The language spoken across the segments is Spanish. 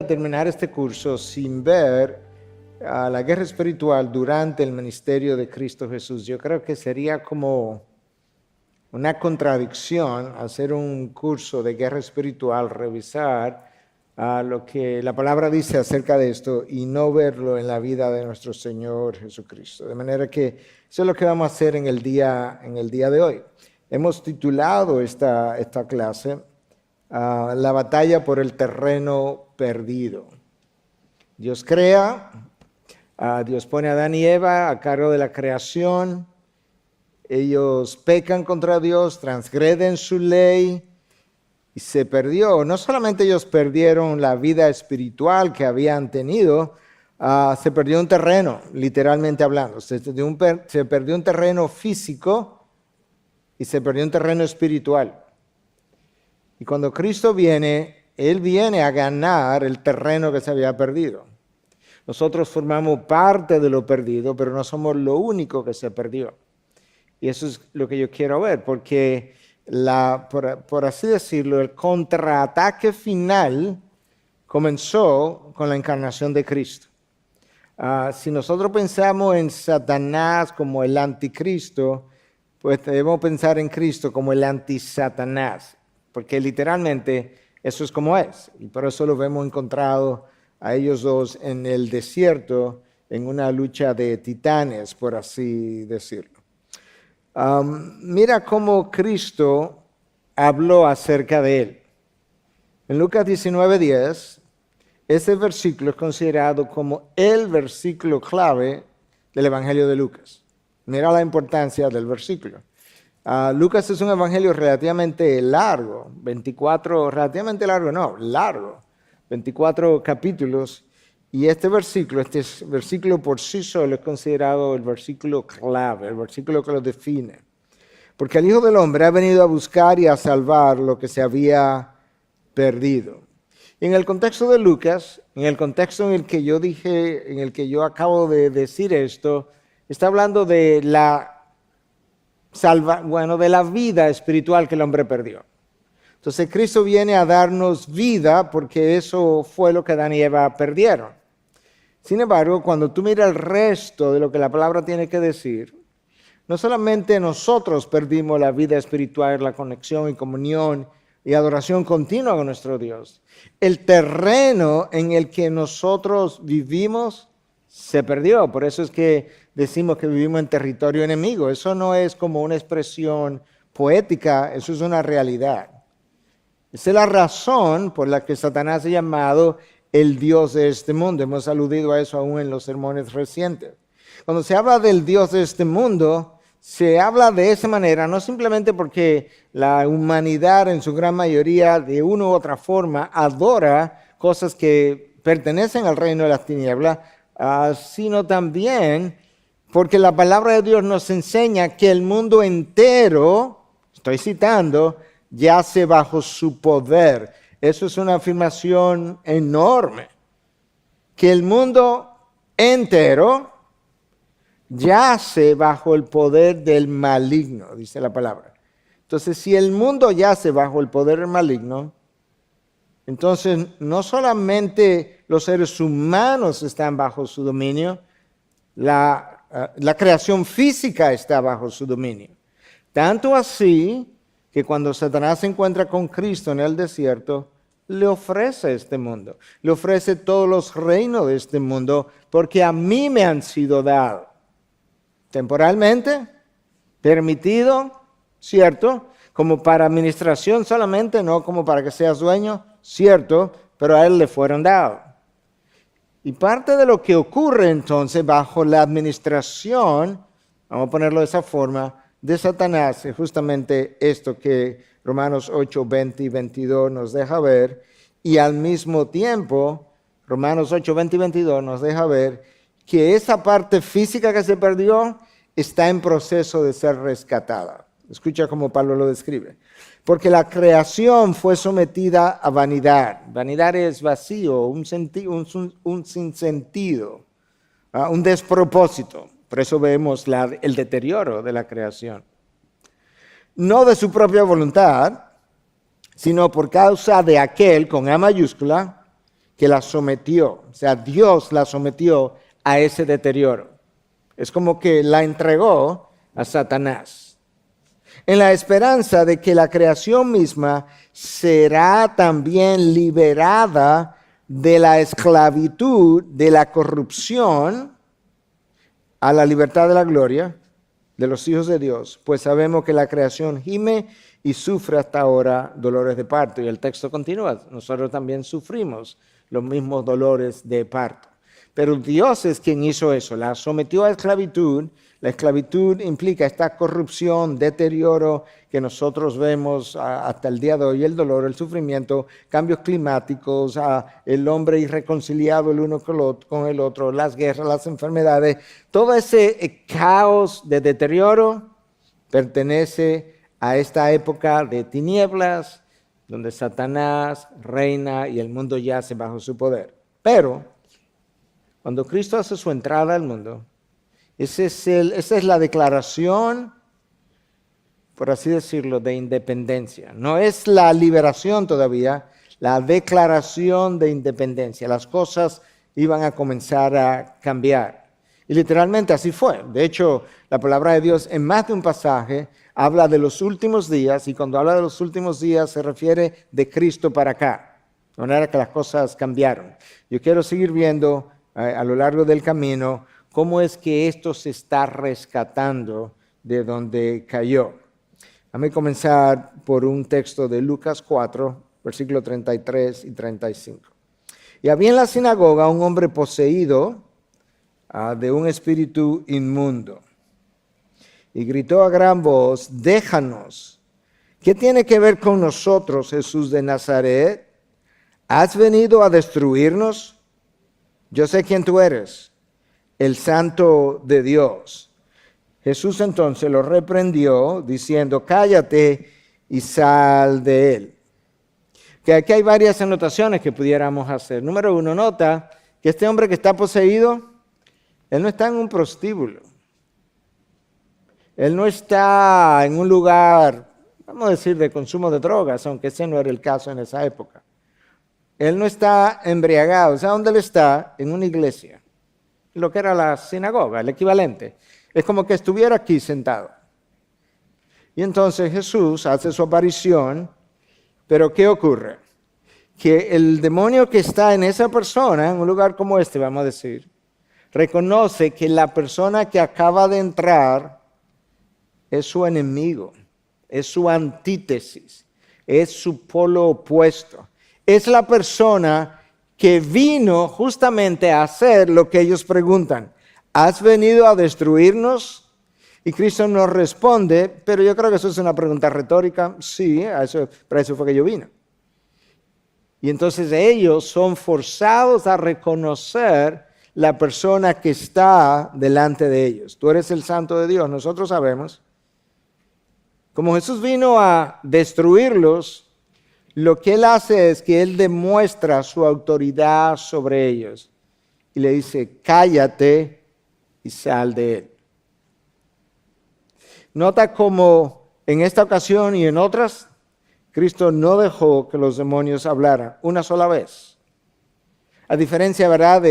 terminar este curso sin ver a la guerra espiritual durante el ministerio de Cristo Jesús. Yo creo que sería como una contradicción hacer un curso de guerra espiritual, revisar lo que la palabra dice acerca de esto y no verlo en la vida de nuestro Señor Jesucristo. De manera que eso es lo que vamos a hacer en el día de hoy. Hemos titulado esta clase la batalla por el terreno perdido. Dios crea, Dios pone a Adán y Eva a cargo de la creación. Ellos pecan contra Dios, transgreden su ley y se perdió. No solamente ellos perdieron la vida espiritual que habían tenido, se perdió un terreno, literalmente hablando. Se perdió un terreno físico y se perdió un terreno espiritual. Y cuando Cristo viene, Él viene a ganar el terreno que se había perdido. Nosotros formamos parte de lo perdido, pero no somos lo único que se perdió. Y eso es lo que yo quiero ver, porque por así decirlo, el contraataque final comenzó con la encarnación de Cristo. Si nosotros pensamos en Satanás como el anticristo, pues debemos pensar en Cristo como el anti-Satanás, porque literalmente eso es como es. Y por eso lo vemos encontrado a ellos dos en el desierto, en una lucha de titanes, por así decirlo. Mira cómo Cristo habló acerca de él. En Lucas 19:10, ese versículo es considerado como el versículo clave del Evangelio de Lucas. Mira la importancia del versículo. Lucas es un evangelio relativamente largo, 24 capítulos, y este versículo por sí solo es considerado el versículo clave, el versículo que lo define. Porque el Hijo del Hombre ha venido a buscar y a salvar lo que se había perdido. Y en el contexto de Lucas, en el contexto en el que yo acabo de decir esto, está hablando de la vida espiritual que el hombre perdió. Entonces Cristo viene a darnos vida porque eso fue lo que Adán y Eva perdieron. Sin embargo, cuando tú miras el resto de lo que la palabra tiene que decir, no solamente nosotros perdimos la vida espiritual, la conexión y comunión y adoración continua con nuestro Dios. El terreno en el que nosotros vivimos se perdió. Por eso es que decimos que vivimos en territorio enemigo. Eso no es como una expresión poética, eso es una realidad. Esa es la razón por la que Satanás ha llamado el Dios de este mundo. Hemos aludido a eso aún en los sermones recientes. Cuando se habla del Dios de este mundo, se habla de esa manera, no simplemente porque la humanidad en su gran mayoría, de una u otra forma, adora cosas que pertenecen al reino de las tinieblas, sino también porque la palabra de Dios nos enseña que el mundo entero, estoy citando, yace bajo su poder. Eso es una afirmación enorme. Que el mundo entero yace bajo el poder del maligno, dice la palabra. Entonces, si el mundo yace bajo el poder del maligno, entonces no solamente los seres humanos están bajo su dominio, la creación física está bajo su dominio. Tanto así que cuando Satanás se encuentra con Cristo en el desierto, le ofrece este mundo, le ofrece todos los reinos de este mundo, porque a mí me han sido dados. Temporalmente, permitido, cierto, como para administración solamente, no como para que seas dueño, cierto, pero a él le fueron dados. Y parte de lo que ocurre entonces bajo la administración, vamos a ponerlo de esa forma, de Satanás, es justamente esto que Romanos 8, 20 y 22 nos deja ver, y al mismo tiempo, Romanos 8, 20 y 22 nos deja ver que esa parte física que se perdió está en proceso de ser rescatada. Escucha cómo Pablo lo describe. Porque la creación fue sometida a vanidad. Vanidad es vacío, un sinsentido, un despropósito. Por eso vemos el deterioro de la creación. No de su propia voluntad, sino por causa de aquel, con A mayúscula, que la sometió. O sea, Dios la sometió a ese deterioro. Es como que la entregó a Satanás, en la esperanza de que la creación misma será también liberada de la esclavitud, de la corrupción, a la libertad de la gloria de los hijos de Dios, pues sabemos que la creación gime y sufre hasta ahora dolores de parto. Y el texto continúa, nosotros también sufrimos los mismos dolores de parto. Pero Dios es quien hizo eso, la sometió a esclavitud. La esclavitud implica esta corrupción, deterioro que nosotros vemos hasta el día de hoy, el dolor, el sufrimiento, cambios climáticos, el hombre irreconciliado el uno con el otro, las guerras, las enfermedades. Todo ese caos de deterioro pertenece a esta época de tinieblas, donde Satanás reina y el mundo yace bajo su poder. Pero cuando Cristo hace su entrada al mundo, esa es la declaración, por así decirlo, de independencia. No es la liberación todavía, la declaración de independencia. Las cosas iban a comenzar a cambiar. Y literalmente así fue. De hecho, la palabra de Dios en más de un pasaje habla de los últimos días, y cuando habla de los últimos días se refiere de Cristo para acá. De manera que las cosas cambiaron. Yo quiero seguir viendo a lo largo del camino cómo es que esto se está rescatando de donde cayó. Déjame comenzar por un texto de Lucas 4, versículos 33 y 35. Y había en la sinagoga un hombre poseído de un espíritu inmundo. Y gritó a gran voz: déjanos. ¿Qué tiene que ver con nosotros, Jesús de Nazaret? ¿Has venido a destruirnos? Yo sé quién tú eres, el Santo de Dios. Jesús entonces lo reprendió diciendo: cállate y sal de él. Que aquí hay varias anotaciones que pudiéramos hacer. Número 1, nota que este hombre que está poseído, él no está en un prostíbulo. Él no está en un lugar, vamos a decir, de consumo de drogas, aunque ese no era el caso en esa época. Él no está embriagado. ¿Sabe dónde él está? En una iglesia. Lo que era la sinagoga, el equivalente. Es como que estuviera aquí sentado. Y entonces Jesús hace su aparición, pero ¿qué ocurre? Que el demonio que está en esa persona, en un lugar como este, vamos a decir, reconoce que la persona que acaba de entrar es su enemigo, es su antítesis, es su polo opuesto. Es la persona que vino justamente a hacer lo que ellos preguntan. ¿Has venido a destruirnos? Y Cristo nos responde, pero yo creo que eso es una pregunta retórica. Sí, para eso fue que yo vine. Y entonces ellos son forzados a reconocer la persona que está delante de ellos. Tú eres el Santo de Dios. Nosotros sabemos, como Jesús vino a destruirlos, lo que él hace es que él demuestra su autoridad sobre ellos. Y le dice: cállate y sal de él. Nota cómo en esta ocasión y en otras, Cristo no dejó que los demonios hablaran una sola vez. A diferencia, ¿verdad?,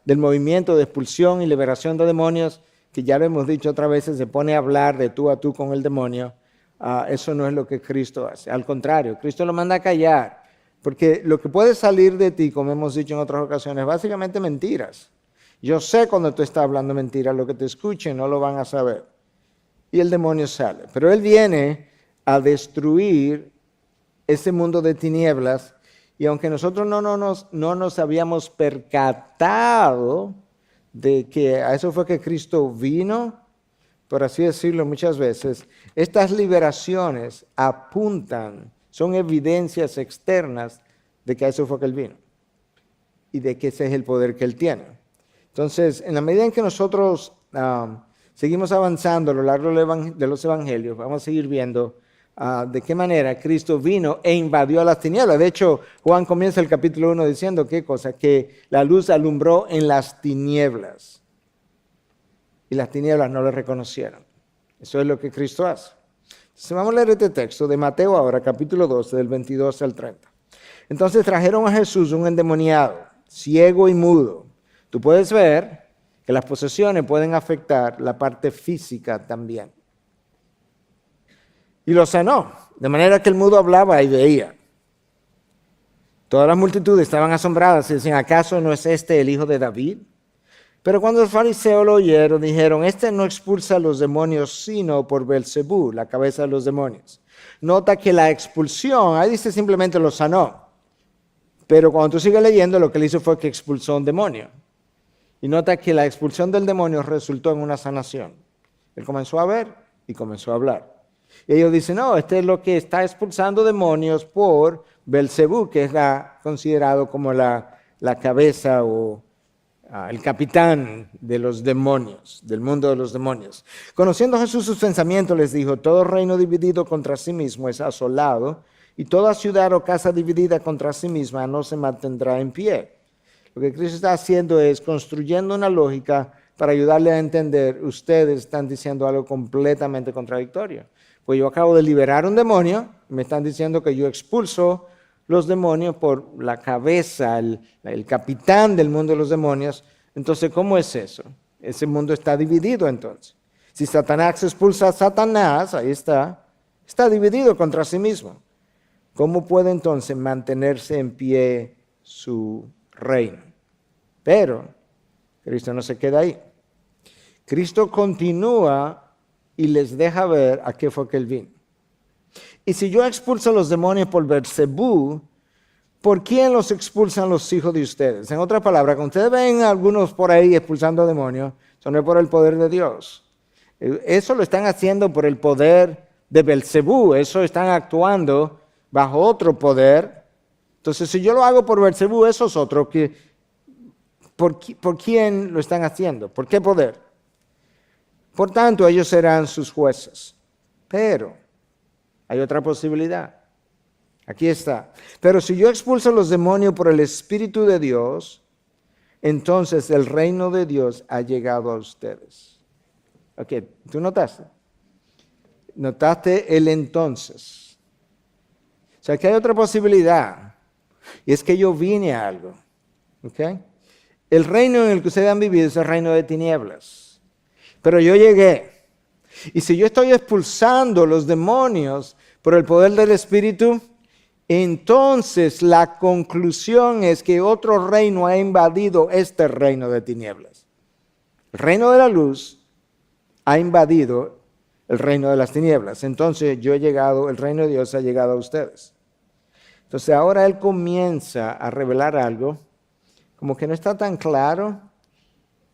del movimiento de expulsión y liberación de demonios, que ya lo hemos dicho otras veces, se pone a hablar de tú a tú con el demonio. Eso no es lo que Cristo hace. Al contrario, Cristo lo manda a callar. Porque lo que puede salir de ti, como hemos dicho en otras ocasiones, es básicamente mentiras. Yo sé cuando tú estás hablando mentiras, lo que te escuchen no lo van a saber. Y el demonio sale. Pero él viene a destruir ese mundo de tinieblas. Y aunque nosotros no nos habíamos percatado de que a eso fue que Cristo vino, por así decirlo muchas veces, estas liberaciones apuntan, son evidencias externas de que a eso fue que Él vino y de que ese es el poder que Él tiene. Entonces, en la medida en que nosotros seguimos avanzando a lo largo de los evangelios, vamos a seguir viendo de qué manera Cristo vino e invadió a las tinieblas. De hecho, Juan comienza el capítulo 1 diciendo, ¿qué cosa? Que la luz alumbró en las tinieblas. Y las tinieblas no le reconocieron. Eso es lo que Cristo hace. Entonces vamos a leer este texto de Mateo ahora, capítulo 12, del 22 al 30. Entonces trajeron a Jesús un endemoniado, ciego y mudo. Tú puedes ver que las posesiones pueden afectar la parte física también. Y lo sanó, de manera que el mudo hablaba y veía. Todas las multitudes estaban asombradas y decían, ¿acaso no es este el hijo de David? Pero cuando los fariseos lo oyeron, dijeron, este no expulsa a los demonios sino por Beelzebú, la cabeza de los demonios. Nota que la expulsión, ahí dice simplemente lo sanó. Pero cuando tú sigues leyendo, lo que él hizo fue que expulsó un demonio. Y nota que la expulsión del demonio resultó en una sanación. Él comenzó a ver y comenzó a hablar. Y ellos dicen, no, este es lo que está expulsando demonios por Beelzebú, que es considerado como la cabeza o el capitán de los demonios, del mundo de los demonios. Conociendo Jesús sus pensamientos, les dijo, todo reino dividido contra sí mismo es asolado, y toda ciudad o casa dividida contra sí misma no se mantendrá en pie. Lo que Cristo está haciendo es construyendo una lógica para ayudarle a entender, ustedes están diciendo algo completamente contradictorio. Pues yo acabo de liberar un demonio, me están diciendo que yo expulso los demonios por la cabeza, el capitán del mundo de los demonios. Entonces, ¿cómo es eso? Ese mundo está dividido entonces. Si Satanás expulsa a Satanás, ahí está dividido contra sí mismo. ¿Cómo puede entonces mantenerse en pie su reino? Pero Cristo no se queda ahí. Cristo continúa y les deja ver a qué fue que él vino. Y si yo expulso a los demonios por Beelzebú, ¿por quién los expulsan los hijos de ustedes? En otras palabras, cuando ustedes ven a algunos por ahí expulsando demonios, eso no es por el poder de Dios. Eso lo están haciendo por el poder de Beelzebú. Eso están actuando bajo otro poder. Entonces, si yo lo hago por Beelzebú, eso es otro. ¿Por quién lo están haciendo? ¿Por qué poder? Por tanto, ellos serán sus jueces. Pero hay otra posibilidad. Aquí está. Pero si yo expulso los demonios por el Espíritu de Dios, entonces el reino de Dios ha llegado a ustedes. Ok, ¿tú notaste? Notaste el entonces. O sea, que hay otra posibilidad. Y es que yo vine a algo. Ok. El reino en el que ustedes han vivido es el reino de tinieblas. Pero yo llegué. Y si yo estoy expulsando los demonios por el poder del Espíritu, entonces la conclusión es que otro reino ha invadido este reino de tinieblas. El reino de la luz ha invadido el reino de las tinieblas. Entonces yo he llegado, el reino de Dios ha llegado a ustedes. Entonces ahora él comienza a revelar algo como que no está tan claro,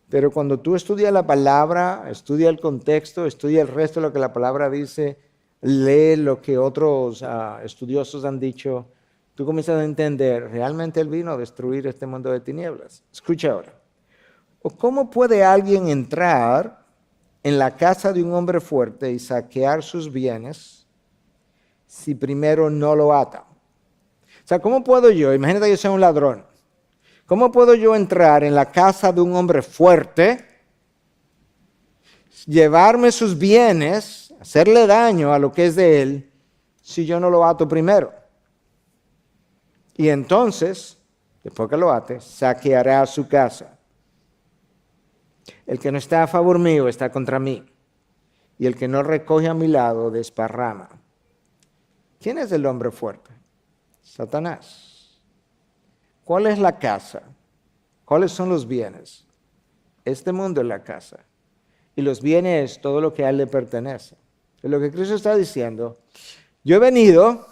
pero cuando tú estudias la palabra, estudia el contexto, estudia el resto de lo que la palabra dice, lee lo que otros estudiosos han dicho, tú comienzas a entender, realmente él vino a destruir este mundo de tinieblas. Escucha ahora. ¿O cómo puede alguien entrar en la casa de un hombre fuerte y saquear sus bienes si primero no lo ata? O sea, ¿cómo puedo yo? Imagínate que yo soy un ladrón. ¿Cómo puedo yo entrar en la casa de un hombre fuerte, llevarme sus bienes, hacerle daño a lo que es de él, si yo no lo ato primero? Y entonces, después que lo ate, saqueará su casa. El que no está a favor mío está contra mí, y el que no recoge a mi lado desparrama. ¿Quién es el hombre fuerte? Satanás. ¿Cuál es la casa? ¿Cuáles son los bienes? Este mundo es la casa. Y los bienes es todo lo que a él le pertenece. Es lo que Cristo está diciendo. Yo he venido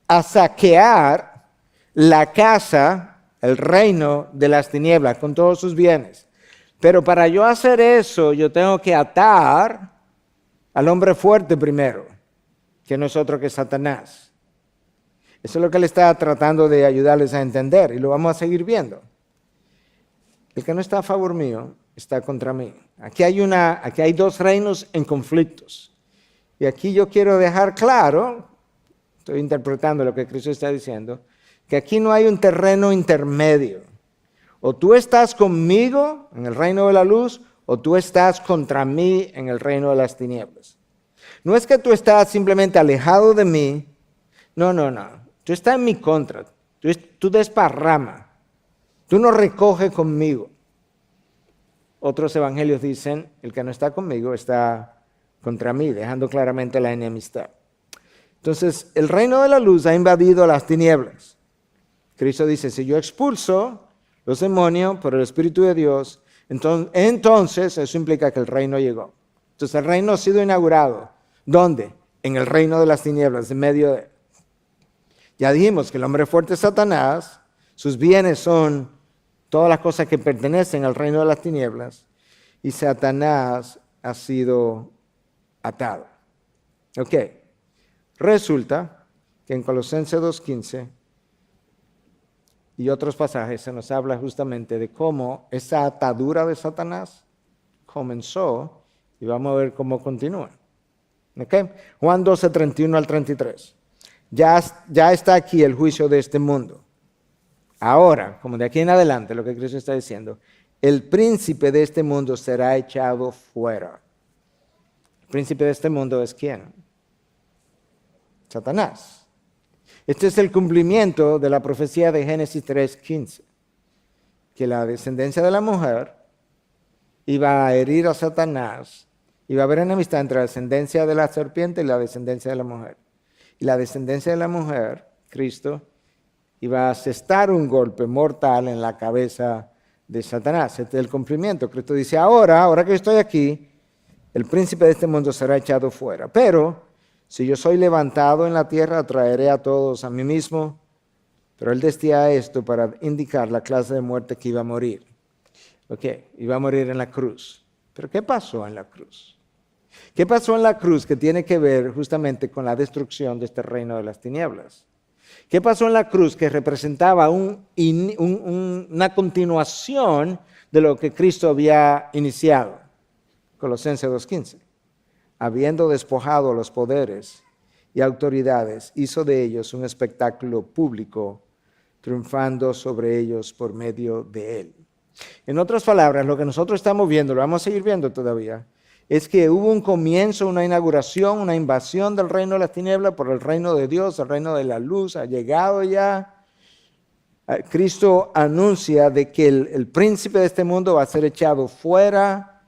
a saquear la casa, el reino de las tinieblas, con todos sus bienes. Pero para yo hacer eso, yo tengo que atar al hombre fuerte primero, que no es otro que Satanás. Eso es lo que él está tratando de ayudarles a entender, y lo vamos a seguir viendo. El que no está a favor mío está contra mí. Aquí hay dos reinos en conflictos. Y aquí yo quiero dejar claro, estoy interpretando lo que Cristo está diciendo, que aquí no hay un terreno intermedio. O tú estás conmigo en el reino de la luz, o tú estás contra mí en el reino de las tinieblas. No es que tú estás simplemente alejado de mí. No. Tú estás en mi contra. Tú desparramas, tú no recoges conmigo. Otros evangelios dicen, el que no está conmigo está contra mí, dejando claramente la enemistad. Entonces, el reino de la luz ha invadido las tinieblas. Cristo dice, si yo expulso los demonios por el Espíritu de Dios, entonces eso implica que el reino llegó. Entonces, el reino ha sido inaugurado. ¿Dónde? En el reino de las tinieblas, en medio de... Ya dijimos que el hombre fuerte es Satanás, sus bienes son todas las cosas que pertenecen al reino de las tinieblas, y Satanás ha sido atado. Ok, resulta que en Colosenses 2:15 y otros pasajes se nos habla justamente de cómo esa atadura de Satanás comenzó y vamos a ver cómo continúa. Ok, Juan 12:31 al 33. Ya está aquí el juicio de este mundo. Ahora, como de aquí en adelante, lo que Cristo está diciendo, el príncipe de este mundo será echado fuera. El príncipe de este mundo es ¿quién? Satanás. Este es el cumplimiento de la profecía de Génesis 3:15, que la descendencia de la mujer iba a herir a Satanás, iba a haber enemistad entre la descendencia de la serpiente y la descendencia de la mujer. Y la descendencia de la mujer, Cristo, iba a asestar un golpe mortal en la cabeza de Satanás. Este es el cumplimiento. Cristo dice, ahora que estoy aquí, el príncipe de este mundo será echado fuera. Pero si yo soy levantado en la tierra, traeré a todos a mí mismo. Pero él decía esto para indicar la clase de muerte que iba a morir. Ok, iba a morir en la cruz. Pero ¿qué pasó en la cruz? ¿Qué pasó en la cruz que tiene que ver justamente con la destrucción de este reino de las tinieblas? ¿Qué pasó en la cruz que representaba una continuación de lo que Cristo había iniciado? Colosenses 2:15. Habiendo despojado los poderes y autoridades, hizo de ellos un espectáculo público, triunfando sobre ellos por medio de él. En otras palabras, lo que nosotros estamos viendo, lo vamos a seguir viendo todavía, es que hubo un comienzo, una inauguración, una invasión del reino de las tinieblas por el reino de Dios, el reino de la luz, ha llegado ya. Cristo anuncia de que el príncipe de este mundo va a ser echado fuera,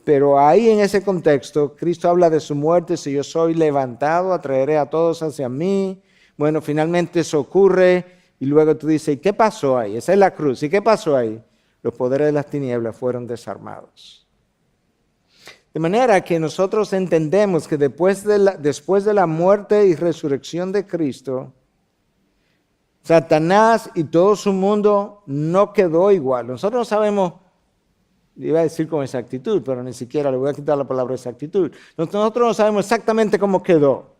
pero ahí en ese contexto, Cristo habla de su muerte, si yo soy levantado, atraeré a todos hacia mí. Bueno, finalmente eso ocurre y luego tú dices, ¿y qué pasó ahí? Esa es la cruz, ¿y qué pasó ahí? Los poderes de las tinieblas fueron desarmados. De manera que nosotros entendemos que después de la muerte y resurrección de Cristo, Satanás y todo su mundo no quedó igual. Nosotros no sabemos, iba a decir con exactitud, pero ni siquiera le voy a quitar la palabra exactitud. Nosotros no sabemos exactamente cómo quedó.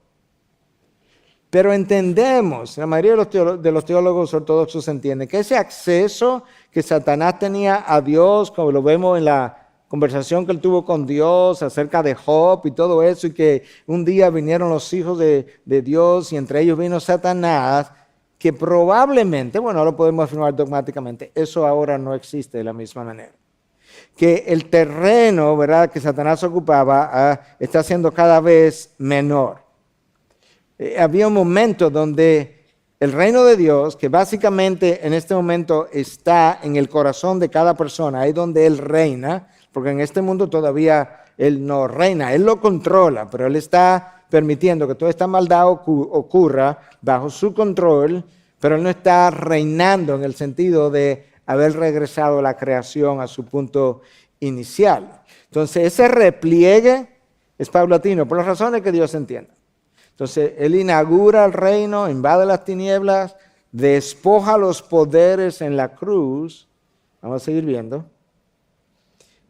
Pero entendemos, la mayoría de los teólogos ortodoxos entienden que ese acceso que Satanás tenía a Dios, como lo vemos en la conversación que él tuvo con Dios acerca de Job y todo eso, y que un día vinieron los hijos de Dios y entre ellos vino Satanás, que probablemente, bueno, no lo podemos afirmar dogmáticamente, eso ahora no existe de la misma manera. Que el terreno, ¿verdad?, que Satanás ocupaba está siendo cada vez menor. Había un momento donde el reino de Dios, que básicamente en este momento está en el corazón de cada persona, ahí donde Él reina, porque en este mundo todavía Él no reina, Él lo controla, pero Él está permitiendo que toda esta maldad ocurra bajo su control, pero Él no está reinando en el sentido de haber regresado la creación a su punto inicial. Entonces, ese repliegue es paulatino, por las razones que Dios entienda. Entonces, Él inaugura el reino, invade las tinieblas, despoja los poderes en la cruz. Vamos a seguir viendo.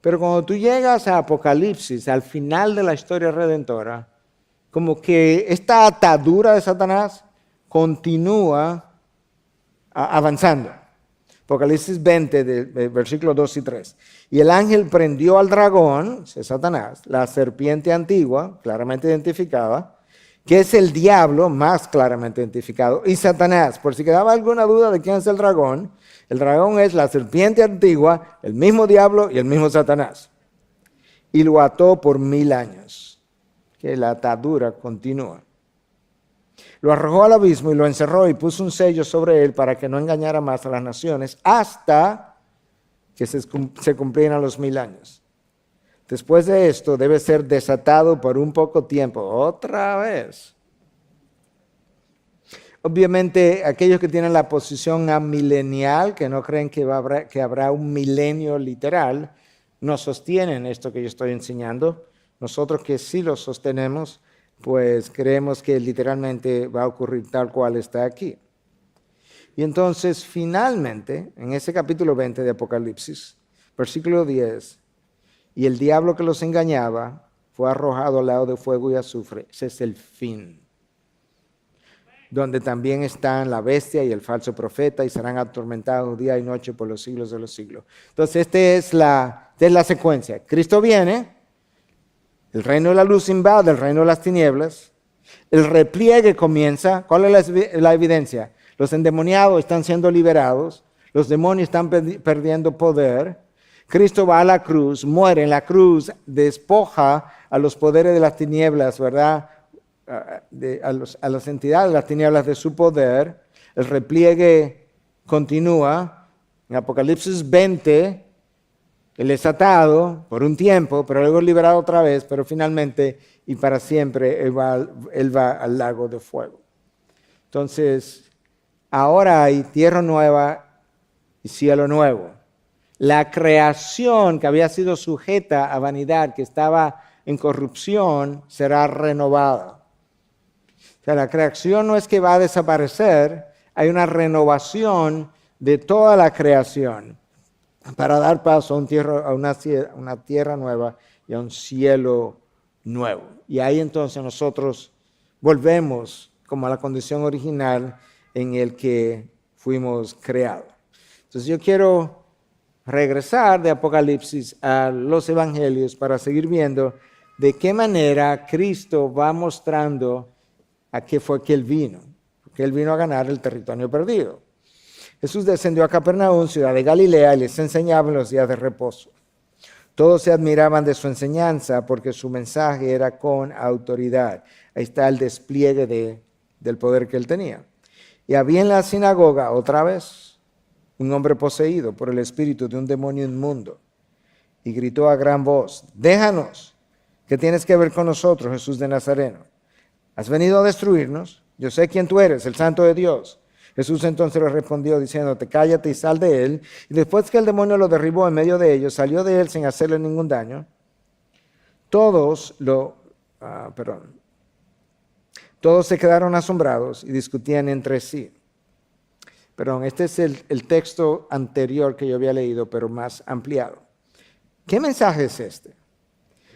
Pero cuando tú llegas a Apocalipsis, al final de la historia redentora, como que esta atadura de Satanás continúa avanzando. Apocalipsis 20, versículos 2 y 3. Y el ángel prendió al dragón, es Satanás, la serpiente antigua, claramente identificada, que es el diablo, más claramente identificado, y Satanás. Por si quedaba alguna duda de quién es el dragón es la serpiente antigua, el mismo diablo y el mismo Satanás. Y lo ató por 1000 años, que la atadura continúa. Lo arrojó al abismo y lo encerró y puso un sello sobre él para que no engañara más a las naciones hasta que se cumplieran los 1000 años. Después de esto debe ser desatado por un poco tiempo, otra vez. Obviamente, aquellos que tienen la posición amilenial, que no creen que habrá un milenio literal, no sostienen esto que yo estoy enseñando. Nosotros que sí lo sostenemos, pues creemos que literalmente va a ocurrir tal cual está aquí. Y entonces, finalmente, en ese capítulo 20 de Apocalipsis, versículo 10, y el diablo que los engañaba fue arrojado al lago de fuego y azufre. Ese es el fin, donde también están la bestia y el falso profeta y serán atormentados día y noche por los siglos de los siglos. Entonces, esta es la secuencia. Cristo viene, el reino de la luz invade el reino de las tinieblas, el repliegue comienza. ¿Cuál es la evidencia? Los endemoniados están siendo liberados, los demonios están perdiendo poder. Cristo va a la cruz, muere en la cruz, despoja a los poderes de las tinieblas, ¿verdad? A las entidades de las tinieblas de su poder. El repliegue continúa. En Apocalipsis 20, él es atado por un tiempo, pero luego es liberado otra vez, pero finalmente y para siempre él va al lago de fuego. Entonces, ahora hay tierra nueva y cielo nuevo. La creación que había sido sujeta a vanidad, que estaba en corrupción, será renovada. O sea, la creación no es que va a desaparecer, hay una renovación de toda la creación para dar paso a una tierra nueva y a un cielo nuevo. Y ahí entonces nosotros volvemos como a la condición original en el que fuimos creados. Entonces yo quiero regresar de Apocalipsis a los evangelios para seguir viendo de qué manera Cristo va mostrando a qué fue que Él vino. Porque Él vino a ganar el territorio perdido. Jesús descendió a Capernaum, ciudad de Galilea, y les enseñaba en los días de reposo. Todos se admiraban de su enseñanza porque su mensaje era con autoridad. Ahí está el despliegue del poder que Él tenía. Y había en la sinagoga otra vez un hombre poseído por el espíritu de un demonio inmundo, y gritó a gran voz: déjanos, ¿qué tienes que ver con nosotros, Jesús de Nazareno? ¿Has venido a destruirnos? Yo sé quién tú eres, el Santo de Dios. Jesús entonces le respondió diciéndote: cállate y sal de él. Y después que el demonio lo derribó en medio de ellos, salió de él sin hacerle ningún daño. Todos se quedaron asombrados y discutían entre sí. Perdón, este es el texto anterior que yo había leído, pero más ampliado. ¿Qué mensaje es este?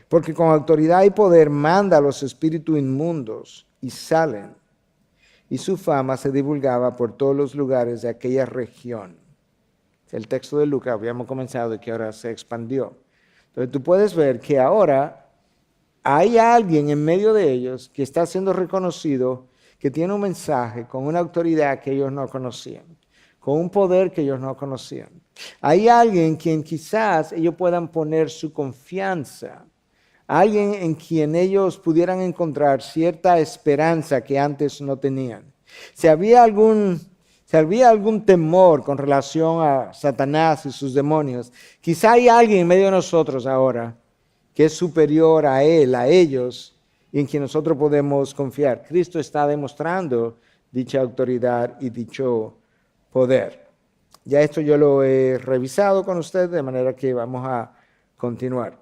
Porque con autoridad y poder manda a los espíritus inmundos y salen. Y su fama se divulgaba por todos los lugares de aquella región. El texto de Lucas habíamos comenzado y que ahora se expandió. Entonces tú puedes ver que ahora hay alguien en medio de ellos que está siendo reconocido, que tiene un mensaje con una autoridad que ellos no conocían, con un poder que ellos no conocían. Hay alguien en quien quizás ellos puedan poner su confianza, alguien en quien ellos pudieran encontrar cierta esperanza que antes no tenían. Si había algún temor con relación a Satanás y sus demonios, quizá hay alguien en medio de nosotros ahora que es superior a él, a ellos, y en quien nosotros podemos confiar. Cristo está demostrando dicha autoridad y dicho poder. Ya esto yo lo he revisado con ustedes, de manera que vamos a continuar.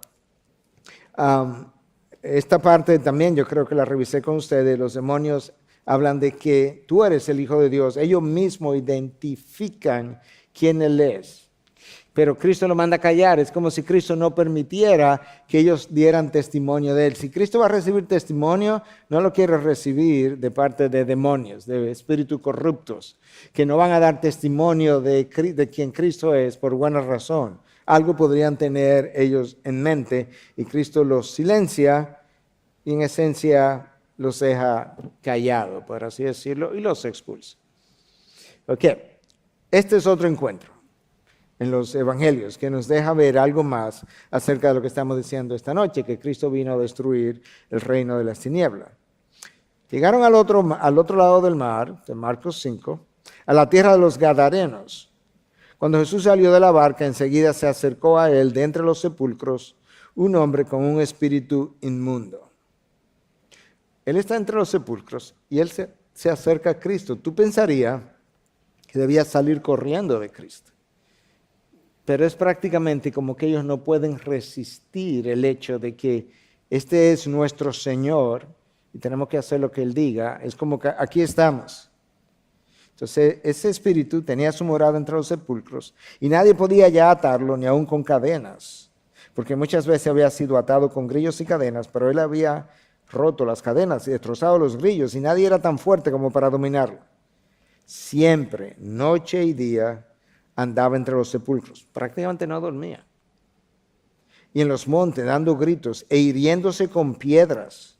Esta parte también yo creo que la revisé con ustedes. Los demonios hablan de que tú eres el Hijo de Dios. Ellos mismos identifican quién Él es. Pero Cristo lo manda a callar. Es como si Cristo no permitiera que ellos dieran testimonio de Él. Si Cristo va a recibir testimonio, no lo quiere recibir de parte de demonios, de espíritus corruptos, que no van a dar testimonio de quién Cristo es por buena razón. Algo podrían tener ellos en mente y Cristo los silencia y en esencia los deja callados, por así decirlo, y los expulsa. Ok, este es otro encuentro en los evangelios que nos deja ver algo más acerca de lo que estamos diciendo esta noche, que Cristo vino a destruir el reino de las tinieblas. Llegaron al otro lado del mar, de Marcos 5, a la tierra de los Gadarenos. Cuando Jesús salió de la barca, enseguida se acercó a él de entre los sepulcros un hombre con un espíritu inmundo. Él está entre los sepulcros y él se acerca a Cristo. Tú pensarías que debía salir corriendo de Cristo. Pero es prácticamente como que ellos no pueden resistir el hecho de que este es nuestro Señor y tenemos que hacer lo que Él diga. Es como que aquí estamos. Entonces ese espíritu tenía su morada entre los sepulcros y nadie podía ya atarlo ni aun con cadenas, porque muchas veces había sido atado con grillos y cadenas, pero él había roto las cadenas y destrozado los grillos y nadie era tan fuerte como para dominarlo. Siempre, noche y día, andaba entre los sepulcros, prácticamente no dormía. Y en los montes dando gritos e hiriéndose con piedras.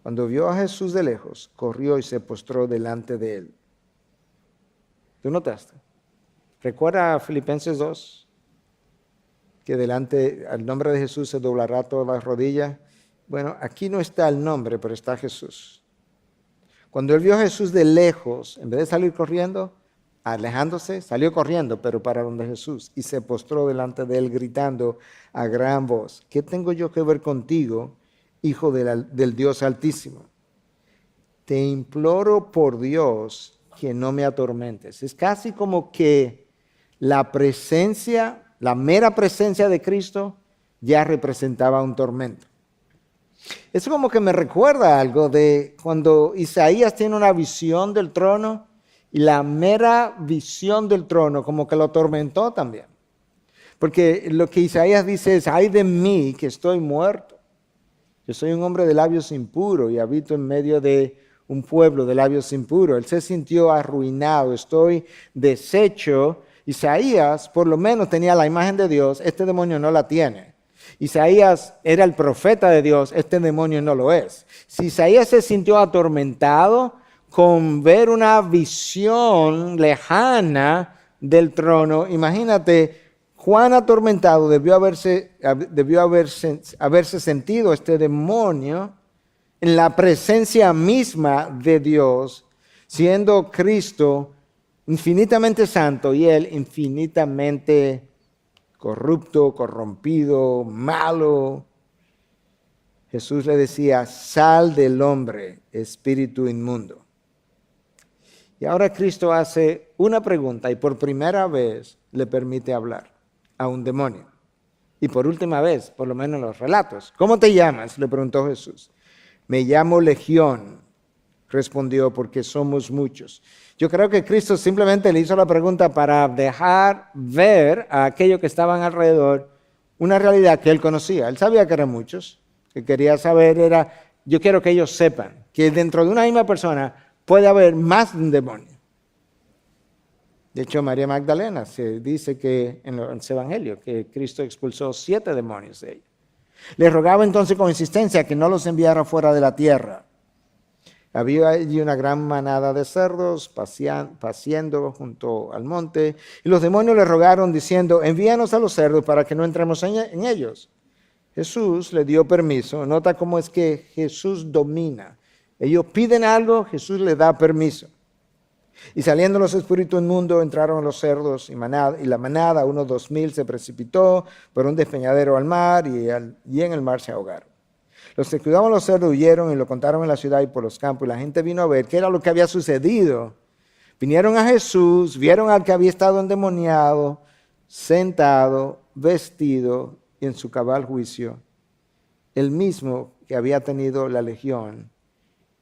Cuando vio a Jesús de lejos, corrió y se postró delante de él. ¿Tú notaste? ¿Recuerda Filipenses 2? Que delante, al nombre de Jesús se doblará toda la rodilla. Bueno, aquí no está el nombre, pero está Jesús. Cuando él vio a Jesús de lejos, en vez de salir corriendo, alejándose, salió corriendo, pero para donde Jesús, y se postró delante de él gritando a gran voz: ¿qué tengo yo que ver contigo, Hijo del Dios Altísimo? Te imploro por Dios que no me atormentes. Es casi como que la mera presencia de Cristo ya representaba un tormento. Eso como que me recuerda algo de cuando Isaías tiene una visión del trono y la mera visión del trono como que lo atormentó también. Porque lo que Isaías dice es: ay de mí que estoy muerto. Yo soy un hombre de labios impuros y habito en medio de un pueblo de labios impuros. Él se sintió arruinado, estoy deshecho. Isaías por lo menos tenía la imagen de Dios, este demonio no la tiene. Isaías era el profeta de Dios, este demonio no lo es. Si Isaías se sintió atormentado con ver una visión lejana del trono, imagínate cuán atormentado debió haberse sentido este demonio en la presencia misma de Dios, siendo Cristo infinitamente santo y él infinitamente corrupto, corrompido, malo. Jesús le decía: sal del hombre, espíritu inmundo. Y ahora Cristo hace una pregunta y por primera vez le permite hablar a un demonio. Y por última vez, por lo menos en los relatos. ¿Cómo te llamas?, le preguntó Jesús. Me llamo Legión, respondió, porque somos muchos. Yo creo que Cristo simplemente le hizo la pregunta para dejar ver a aquellos que estaban alrededor una realidad que él conocía. Él sabía que eran muchos. Lo que quería saber era: yo quiero que ellos sepan que dentro de una misma persona puede haber más de un demonio. De hecho, María Magdalena se dice que en los evangelios que Cristo expulsó 7 demonios de ella. Le rogaba entonces con insistencia que no los enviara fuera de la tierra. Había allí una gran manada de cerdos paciendo junto al monte, y los demonios le rogaron diciendo: envíanos a los cerdos para que no entremos en ellos. Jesús le dio permiso. Nota cómo es que Jesús domina. Ellos piden algo, Jesús le da permiso. Y saliendo los espíritus inmundos, entraron los cerdos y la manada, unos 2,000, se precipitó por un despeñadero al mar y en el mar se ahogaron. Los que cuidaban los cerdos huyeron y lo contaron en la ciudad y por los campos, y la gente vino a ver qué era lo que había sucedido. Vinieron a Jesús, vieron al que había estado endemoniado, sentado, vestido y en su cabal juicio, el mismo que había tenido la legión,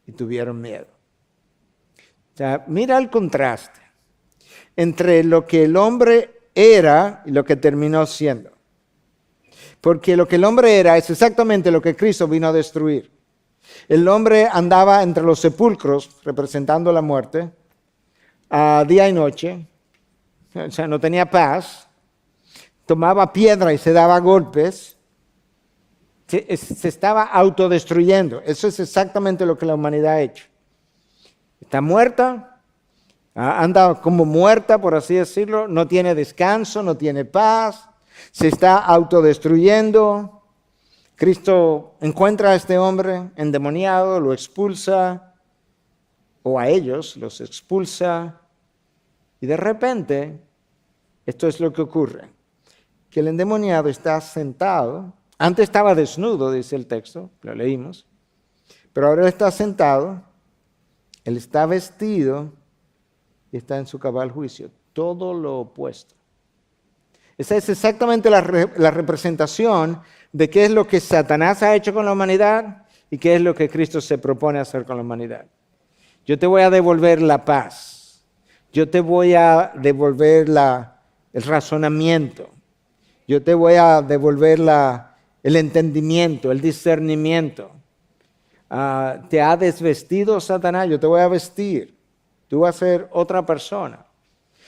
y tuvieron miedo. O sea, mira el contraste entre lo que el hombre era y lo que terminó siendo. Porque lo que el hombre era es exactamente lo que Cristo vino a destruir. El hombre andaba entre los sepulcros, representando la muerte, a día y noche. O sea, no tenía paz. Tomaba piedra y se daba golpes. Se estaba autodestruyendo. Eso es exactamente lo que la humanidad ha hecho. Está muerta, anda como muerta, por así decirlo, no tiene descanso, no tiene paz, se está autodestruyendo, Cristo encuentra a este hombre endemoniado, lo expulsa, o a ellos los expulsa, y de repente, esto es lo que ocurre, que el endemoniado está sentado, antes estaba desnudo, dice el texto, lo leímos, pero ahora él está sentado, él está vestido y está en su cabal juicio, todo lo opuesto. Esa es exactamente la representación de qué es lo que Satanás ha hecho con la humanidad y qué es lo que Cristo se propone hacer con la humanidad. Yo te voy a devolver la paz, yo te voy a devolver el razonamiento, yo te voy a devolver el entendimiento, el discernimiento. Te ha desvestido Satanás, yo te voy a vestir, tú vas a ser otra persona.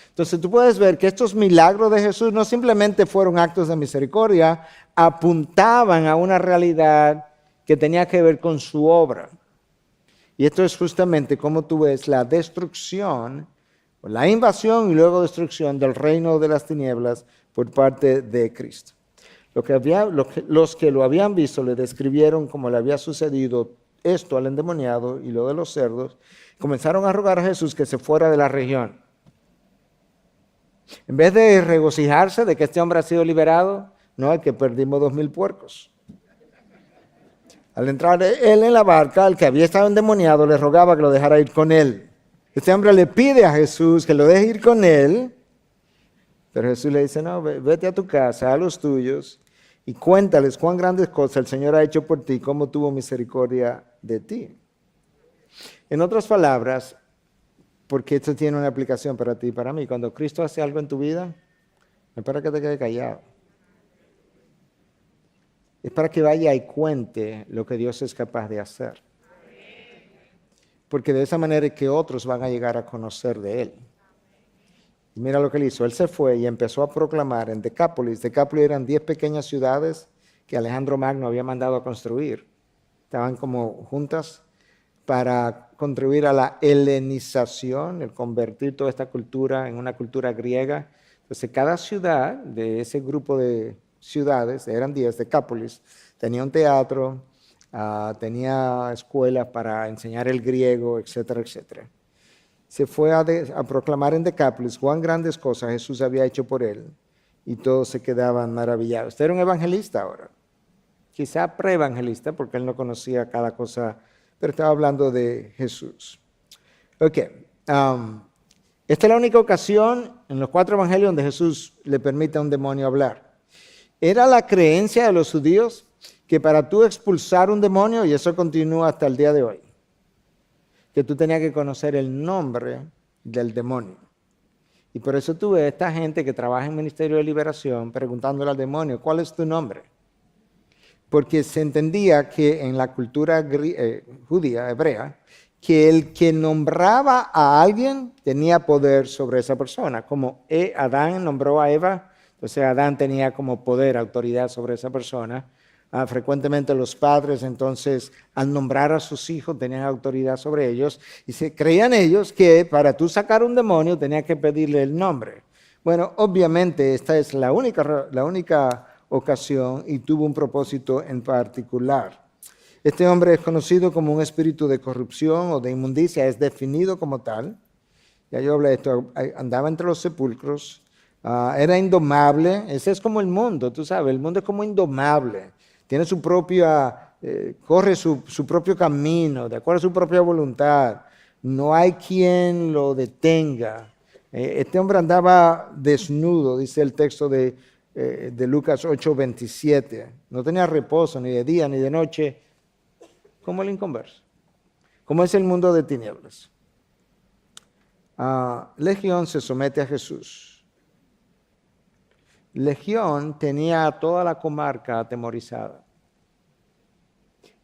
Entonces tú puedes ver que estos milagros de Jesús no simplemente fueron actos de misericordia, apuntaban a una realidad que tenía que ver con su obra. Y esto es justamente como tú ves la destrucción, la invasión y luego destrucción del reino de las tinieblas por parte de Cristo. Los que lo habían visto le describieron cómo le había sucedido esto al endemoniado y lo de los cerdos. Comenzaron a rogar a Jesús que se fuera de la región. En vez de regocijarse de que este hombre ha sido liberado, no, es que perdimos 2,000 puercos. Al entrar él en la barca, el que había estado endemoniado le rogaba que lo dejara ir con él. Este hombre le pide a Jesús que lo deje ir con él, pero Jesús le dice, no, vete a tu casa, a los tuyos, y cuéntales cuán grandes cosas el Señor ha hecho por ti, cómo tuvo misericordia de ti. En otras palabras, porque esto tiene una aplicación para ti y para mí. Cuando Cristo hace algo en tu vida, no es para que te quede callado. Es para que vaya y cuente lo que Dios es capaz de hacer. Porque de esa manera es que otros van a llegar a conocer de Él. Y mira lo que él hizo. Él se fue y empezó a proclamar en Decápolis. Decápolis eran 10 pequeñas ciudades que Alejandro Magno había mandado a construir. Estaban como juntas para contribuir a la helenización, el convertir toda esta cultura en una cultura griega. Entonces, cada ciudad de ese grupo de ciudades, eran 10, Decápolis, tenía un teatro, tenía escuelas para enseñar el griego, etcétera, etcétera. Se fue a proclamar en Decápolis cuán grandes cosas Jesús había hecho por él, y todos se quedaban maravillados. Usted era un evangelista ahora, quizá pre-evangelista, porque él no conocía cada cosa, pero estaba hablando de Jesús. Ok, esta es la única ocasión en los 4 evangelios donde Jesús le permite a un demonio hablar. Era la creencia de los judíos que para tú expulsar un demonio, y eso continúa hasta el día de hoy, que tú tenías que conocer el nombre del demonio. Y por eso tú ves esta gente que trabaja en Ministerio de Liberación preguntándole al demonio, ¿cuál es tu nombre? Porque se entendía que en la cultura judía, hebrea, que el que nombraba a alguien tenía poder sobre esa persona. Como Adán nombró a Eva, entonces Adán tenía como poder, autoridad sobre esa persona. Frecuentemente los padres entonces al nombrar a sus hijos tenían autoridad sobre ellos y se creían ellos que para tú sacar un demonio tenías que pedirle el nombre. Bueno, obviamente esta es la única ocasión y tuvo un propósito en particular. Este hombre es conocido como un espíritu de corrupción o de inmundicia, es definido como tal. Ya yo hablé de esto, andaba entre los sepulcros, era indomable. Ese es como el mundo, tú sabes, el mundo es como indomable. Tiene su propia, corre su propio camino, de acuerdo a su propia voluntad. No hay quien lo detenga. Este hombre andaba desnudo, dice el texto de Lucas 8:27. No tenía reposo ni de día ni de noche, como el inconverso. Como es el mundo de tinieblas. Legión se somete a Jesús. Legión tenía a toda la comarca atemorizada.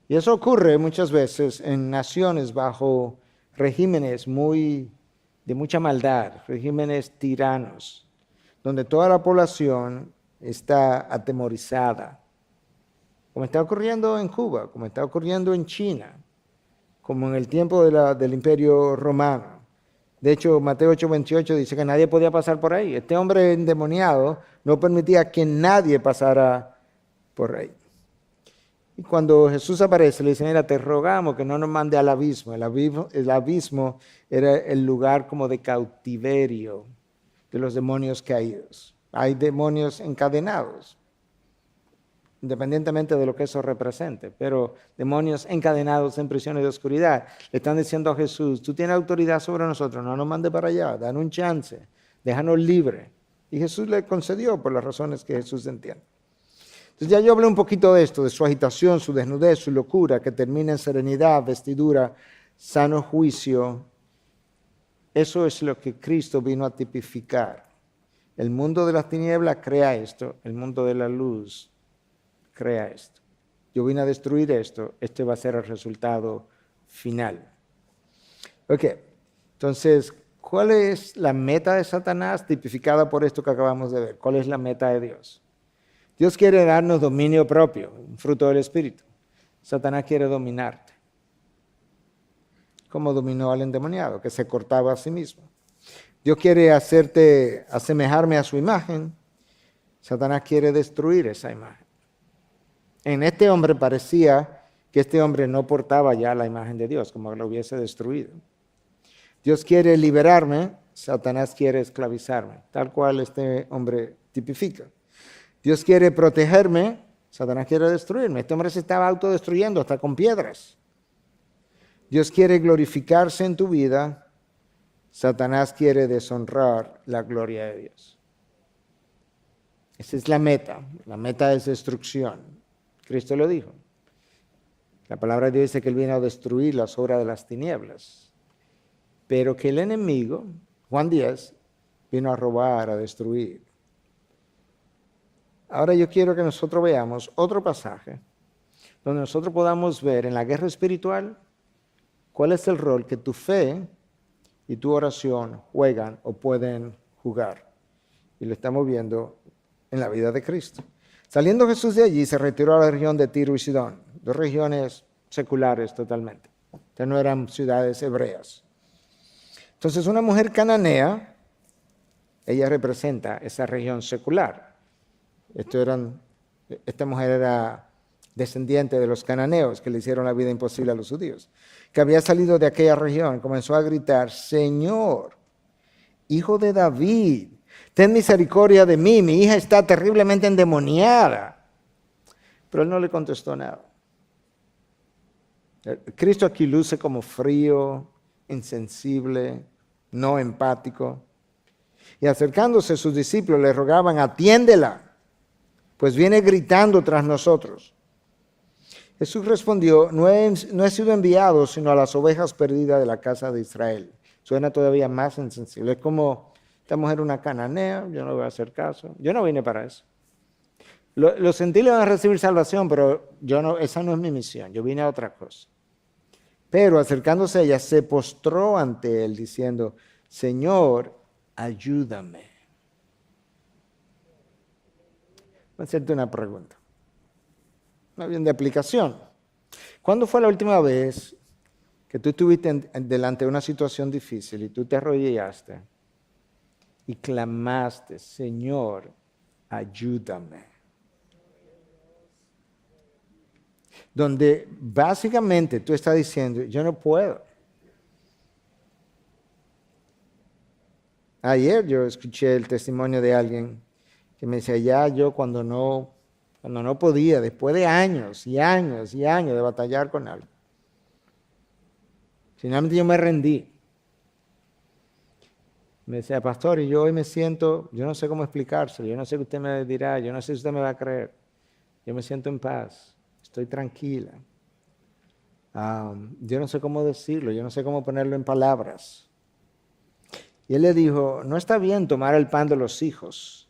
Y eso ocurre muchas veces en naciones bajo regímenes de mucha maldad, regímenes tiranos, donde toda la población está atemorizada. Como está ocurriendo en Cuba, como está ocurriendo en China, como en el tiempo del Imperio Romano. De hecho, Mateo 8:28 dice que nadie podía pasar por ahí. Este hombre endemoniado no permitía que nadie pasara por ahí. Y cuando Jesús aparece, le dice, mira, te rogamos que no nos mande al abismo. El abismo era el lugar como de cautiverio de los demonios caídos. Hay demonios encadenados, independientemente de lo que eso represente, pero demonios encadenados en prisiones de oscuridad. Le están diciendo a Jesús, tú tienes autoridad sobre nosotros, no nos mande para allá, danos un chance, déjanos libre. Y Jesús le concedió por las razones que Jesús entiende. Entonces ya yo hablé un poquito de esto, de su agitación, su desnudez, su locura, que termina en serenidad, vestidura, sano juicio. Eso es lo que Cristo vino a tipificar. El mundo de las tinieblas crea esto, el mundo de la luz crea esto. Yo vine a destruir esto, este va a ser el resultado final. Ok, entonces, ¿cuál es la meta de Satanás tipificada por esto que acabamos de ver? ¿Cuál es la meta de Dios? Dios quiere darnos dominio propio, un fruto del Espíritu. Satanás quiere dominarte. Como dominó al endemoniado, que se cortaba a sí mismo. Dios quiere hacerte asemejarme a su imagen. Satanás quiere destruir esa imagen. En este hombre parecía que este hombre no portaba ya la imagen de Dios, como lo hubiese destruido. Dios quiere liberarme, Satanás quiere esclavizarme, tal cual este hombre tipifica. Dios quiere protegerme, Satanás quiere destruirme. Este hombre se estaba autodestruyendo hasta con piedras. Dios quiere glorificarse en tu vida, Satanás quiere deshonrar la gloria de Dios. Esa es la meta es destrucción. Cristo lo dijo. La palabra de Dios dice que Él vino a destruir las obras de las tinieblas, pero que el enemigo, Juan 10, vino a robar, a destruir. Ahora yo quiero que nosotros veamos otro pasaje donde nosotros podamos ver en la guerra espiritual cuál es el rol que tu fe y tu oración juegan o pueden jugar. Y lo estamos viendo en la vida de Cristo. Saliendo Jesús de allí, se retiró a la región de Tiro y Sidón, dos regiones seculares totalmente. Estas no eran ciudades hebreas. Entonces una mujer cananea, ella representa esa región secular. Esta mujer era descendiente de los cananeos que le hicieron la vida imposible a los judíos, que había salido de aquella región, comenzó a gritar, Señor, Hijo de David, ten misericordia de mí, mi hija está terriblemente endemoniada. Pero él no le contestó nada. Cristo aquí luce como frío, insensible, no empático. Y acercándose sus discípulos le rogaban, atiéndela, pues viene gritando tras nosotros. Jesús respondió, no he sido enviado sino a las ovejas perdidas de la casa de Israel. Suena todavía más insensible. Es como, esta mujer es una cananea, yo no voy a hacer caso. Yo no vine para eso. Los gentiles van a recibir salvación, pero esa no es mi misión. Yo vine a otra cosa. Pero acercándose a ella, se postró ante él diciendo, Señor, ayúdame. Voy a hacerte una pregunta. Más bien de aplicación. ¿Cuándo fue la última vez que tú estuviste delante de una situación difícil y tú te arrodillaste y clamaste, Señor, ayúdame? Donde básicamente tú estás diciendo, yo no puedo. Ayer yo escuché el testimonio de alguien que me decía, ya yo cuando no podía, después de años y años y años de batallar con algo, finalmente yo me rendí. Me decía, pastor, y yo hoy me siento, yo no sé cómo explicárselo, yo no sé qué usted me dirá, yo no sé si usted me va a creer. Yo me siento en paz, estoy tranquila. Yo no sé cómo decirlo, yo no sé cómo ponerlo en palabras. Y él le dijo, no está bien tomar el pan de los hijos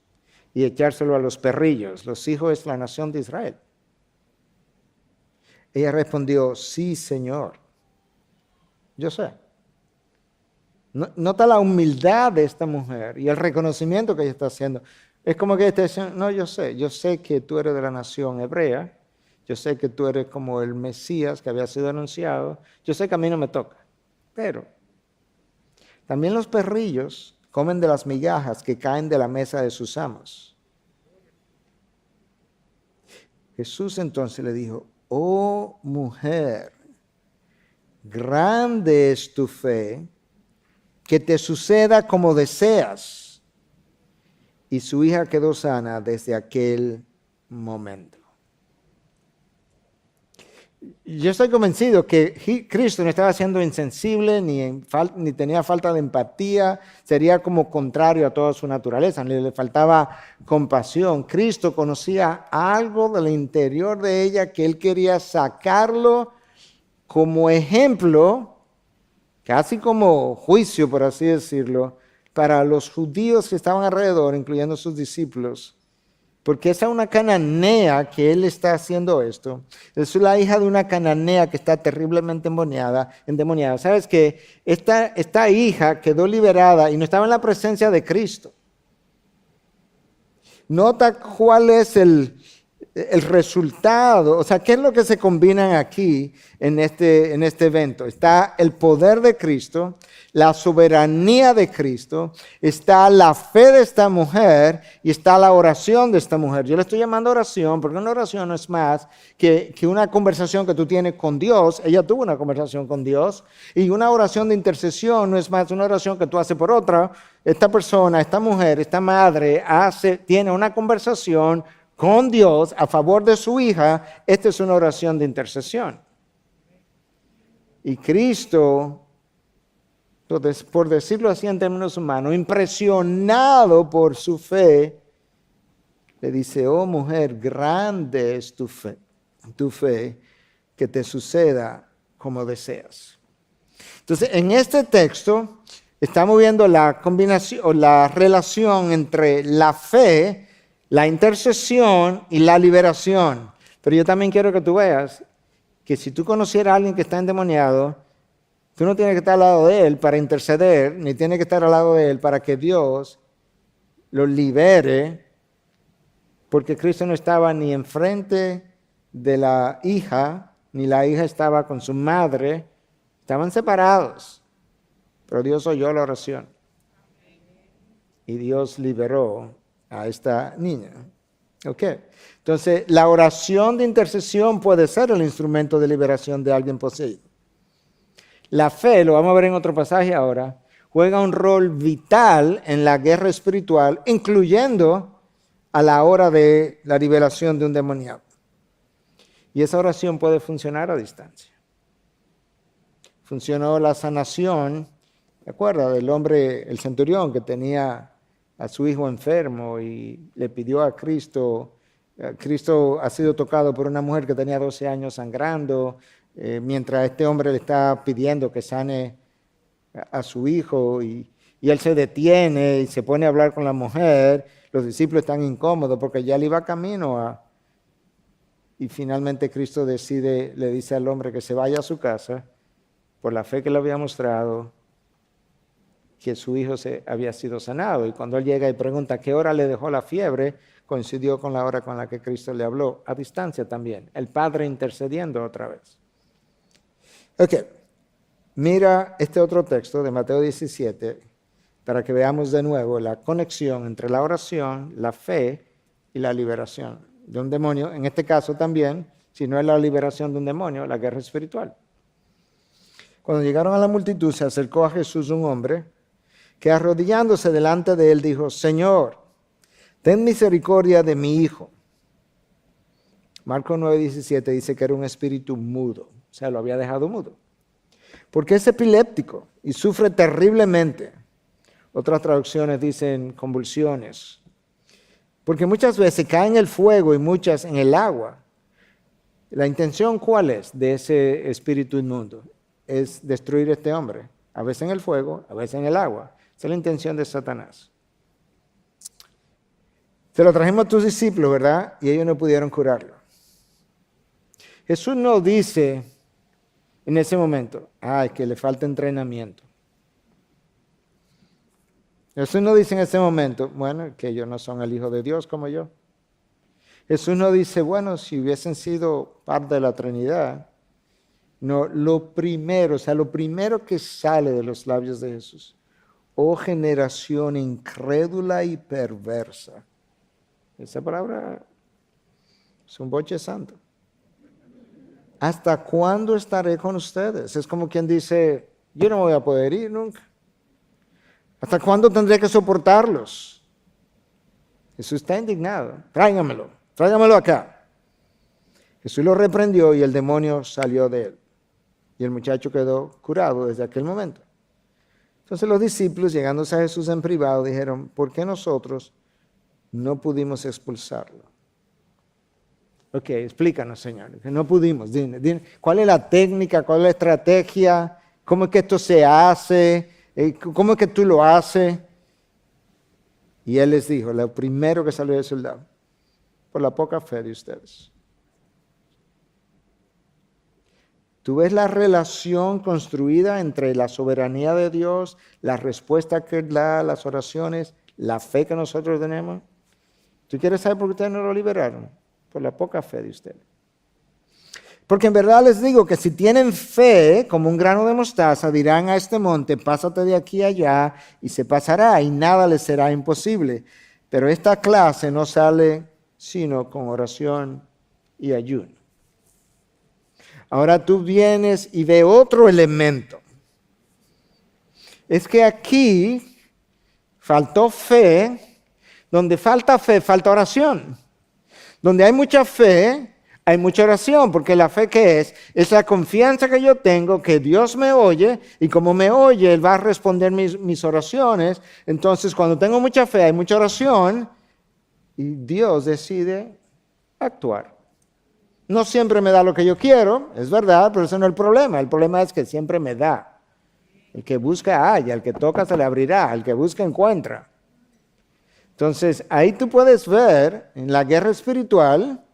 y echárselo a los perrillos. Los hijos es la nación de Israel. Ella respondió, sí, Señor. Yo sé. Nota la humildad de esta mujer y el reconocimiento que ella está haciendo. Es como que ella está diciendo, no, yo sé que tú eres de la nación hebrea, yo sé que tú eres como el Mesías que había sido anunciado, yo sé que a mí no me toca, pero también los perrillos comen de las migajas que caen de la mesa de sus amos. Jesús entonces le dijo, oh mujer, grande es tu fe, que te suceda como deseas. Y su hija quedó sana desde aquel momento. Yo estoy convencido que Cristo no estaba siendo insensible ni tenía falta de empatía, sería como contrario a toda su naturaleza, le faltaba compasión. Cristo conocía algo del interior de ella que él quería sacarlo como ejemplo, casi como juicio, por así decirlo, para los judíos que estaban alrededor, incluyendo sus discípulos. Porque esa es una cananea que él está haciendo esto. Es la hija de una cananea que está terriblemente endemoniada. ¿Sabes qué? Esta hija quedó liberada y no estaba en la presencia de Cristo. Nota cuál es el resultado, o sea, ¿qué es lo que se combinan aquí en este evento? Está el poder de Cristo, la soberanía de Cristo, está la fe de esta mujer y está la oración de esta mujer. Yo le estoy llamando oración porque una oración no es más que una conversación que tú tienes con Dios. Ella tuvo una conversación con Dios, y una oración de intercesión no es más una oración que tú haces por otra. Esta persona, esta mujer, esta madre tiene una conversación con Dios a favor de su hija. Esta es una oración de intercesión. Y Cristo, entonces, por decirlo así en términos humanos, impresionado por su fe, le dice: oh mujer, grande es tu fe, que te suceda como deseas. Entonces, en este texto estamos viendo la combinación o la relación entre la fe, la intercesión y la liberación. Pero yo también quiero que tú veas que si tú conocieras a alguien que está endemoniado, tú no tienes que estar al lado de él para interceder, ni tienes que estar al lado de él para que Dios lo libere, porque Cristo no estaba ni enfrente de la hija, ni la hija estaba con su madre, estaban separados. Pero Dios oyó la oración y Dios liberó a esta niña. Ok, entonces la oración de intercesión puede ser el instrumento de liberación de alguien poseído. La fe, lo vamos a ver en otro pasaje ahora, juega un rol vital en la guerra espiritual, incluyendo a la hora de la liberación de un demoniado. Y esa oración puede funcionar a distancia. Funcionó la sanación, ¿te acuerdas del hombre, el centurión, que tenía a su hijo enfermo y le pidió a Cristo? Cristo ha sido tocado por una mujer que tenía 12 años sangrando, mientras este hombre le está pidiendo que sane a su hijo, y él se detiene y se pone a hablar con la mujer. Los discípulos están incómodos porque ya él iba camino y finalmente Cristo le dice al hombre que se vaya a su casa por la fe que le había mostrado, que su hijo había sido sanado. Y cuando él llega y pregunta qué hora le dejó la fiebre, coincidió con la hora con la que Cristo le habló, a distancia también, el Padre intercediendo otra vez. Ok, mira este otro texto de Mateo 17, para que veamos de nuevo la conexión entre la oración, la fe y la liberación de un demonio. En este caso también, si no es la liberación de un demonio, la guerra espiritual. Cuando llegaron a la multitud, se acercó a Jesús un hombre que, arrodillándose delante de él, dijo: Señor, ten misericordia de mi hijo. Marcos 9:17 dice que era un espíritu mudo, o sea, lo había dejado mudo, porque es epiléptico y sufre terriblemente. Otras traducciones dicen convulsiones, porque muchas veces cae en el fuego y muchas en el agua. ¿La intención cuál es de ese espíritu inmundo? Es destruir a este hombre, a veces en el fuego, a veces en el agua. Esa es la intención de Satanás. Se lo trajimos a tus discípulos, ¿verdad? Y ellos no pudieron curarlo. Jesús no dice en ese momento: es que le falta entrenamiento. Jesús no dice en ese momento: bueno, que ellos no son el Hijo de Dios como yo. Jesús no dice: bueno, si hubiesen sido parte de la Trinidad. No, lo primero que sale de los labios de Jesús: oh generación incrédula y perversa. Esa palabra es un boche santo. ¿hasta cuándo estaré con ustedes? Es como quien dice, yo no voy a poder ir nunca. ¿Hasta cuándo tendré que soportarlos? Jesús está indignado. Tráigamelo acá. Jesús lo reprendió y el demonio salió de él. Y el muchacho quedó curado desde aquel momento. Entonces los discípulos, llegándose a Jesús en privado, dijeron, ¿por qué nosotros no pudimos expulsarlo? Ok, explícanos, Señor. Que no pudimos. Dime, ¿cuál es la técnica? ¿Cuál es la estrategia? ¿Cómo es que esto se hace? ¿Cómo es que tú lo haces? Y Él les dijo, lo primero que salió de su lado, por la poca fe de ustedes. ¿Tú ves la relación construida entre la soberanía de Dios, la respuesta que Él da a las oraciones, la fe que nosotros tenemos? ¿Tú quieres saber por qué ustedes no lo liberaron? Por la poca fe de ustedes. Porque en verdad les digo que si tienen fe como un grano de mostaza, dirán a este monte, pásate de aquí a allá y se pasará y nada les será imposible. Pero esta clase no sale sino con oración y ayuno. Ahora tú vienes y ves otro elemento. Es que aquí faltó fe, donde falta fe, falta oración. Donde hay mucha fe, hay mucha oración, porque la fe ¿qué es? Es la confianza que yo tengo que Dios me oye y como me oye, Él va a responder mis oraciones. Entonces, cuando tengo mucha fe, hay mucha oración y Dios decide actuar. No siempre me da lo que yo quiero, es verdad, pero ese no es el problema. El problema es que siempre me da. El que busca halla, el que toca se le abrirá, el que busca encuentra. Entonces, ahí tú puedes ver en la guerra espiritual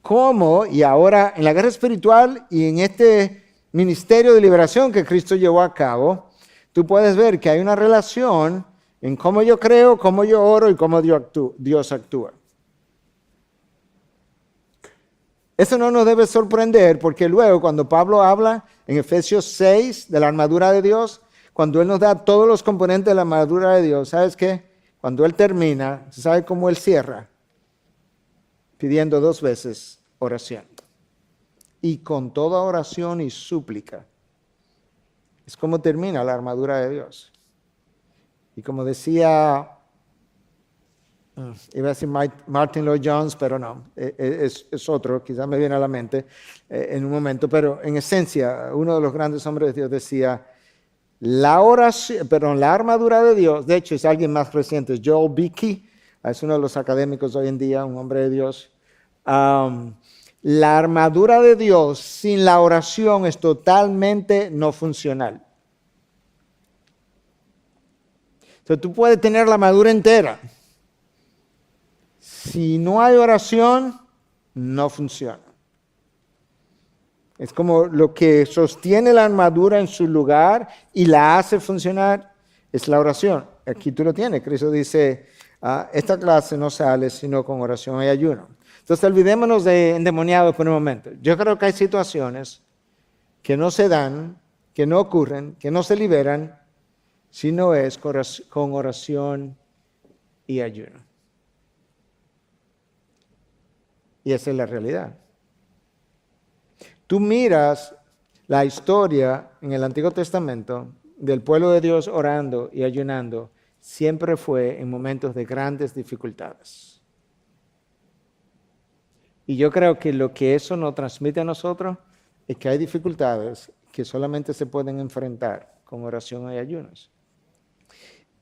cómo, y ahora en la guerra espiritual y en este ministerio de liberación que Cristo llevó a cabo, tú puedes ver que hay una relación en cómo yo creo, cómo yo oro y cómo Dios actúa. Eso no nos debe sorprender porque luego cuando Pablo habla en Efesios 6 de la armadura de Dios, cuando Él nos da todos los componentes de la armadura de Dios, ¿sabes qué? Cuando Él termina, ¿sabe cómo Él cierra? Pidiendo 2 veces oración. Y con toda oración y súplica. Es como termina la armadura de Dios. Y como decía, iba a decir Martin Lloyd-Jones, pero no, es otro, quizás me viene a la mente en un momento, pero en esencia, uno de los grandes hombres de Dios decía, la armadura de Dios, de hecho es alguien más reciente, Joel Beeke, es uno de los académicos hoy en día, un hombre de Dios. La armadura de Dios sin la oración es totalmente no funcional. Entonces tú puedes tener la armadura entera. Si no hay oración, no funciona. Es como lo que sostiene la armadura en su lugar y la hace funcionar, es la oración. Aquí tú lo tienes. Cristo dice, esta clase no sale sino con oración y ayuno. Entonces olvidémonos de endemoniados por un momento. Yo creo que hay situaciones que no se dan, que no ocurren, que no se liberan, si no es con oración y ayuno. Y esa es la realidad. Tú miras la historia en el Antiguo Testamento del pueblo de Dios orando y ayunando, siempre fue en momentos de grandes dificultades. Y yo creo que lo que eso nos transmite a nosotros es que hay dificultades que solamente se pueden enfrentar con oración y ayunos.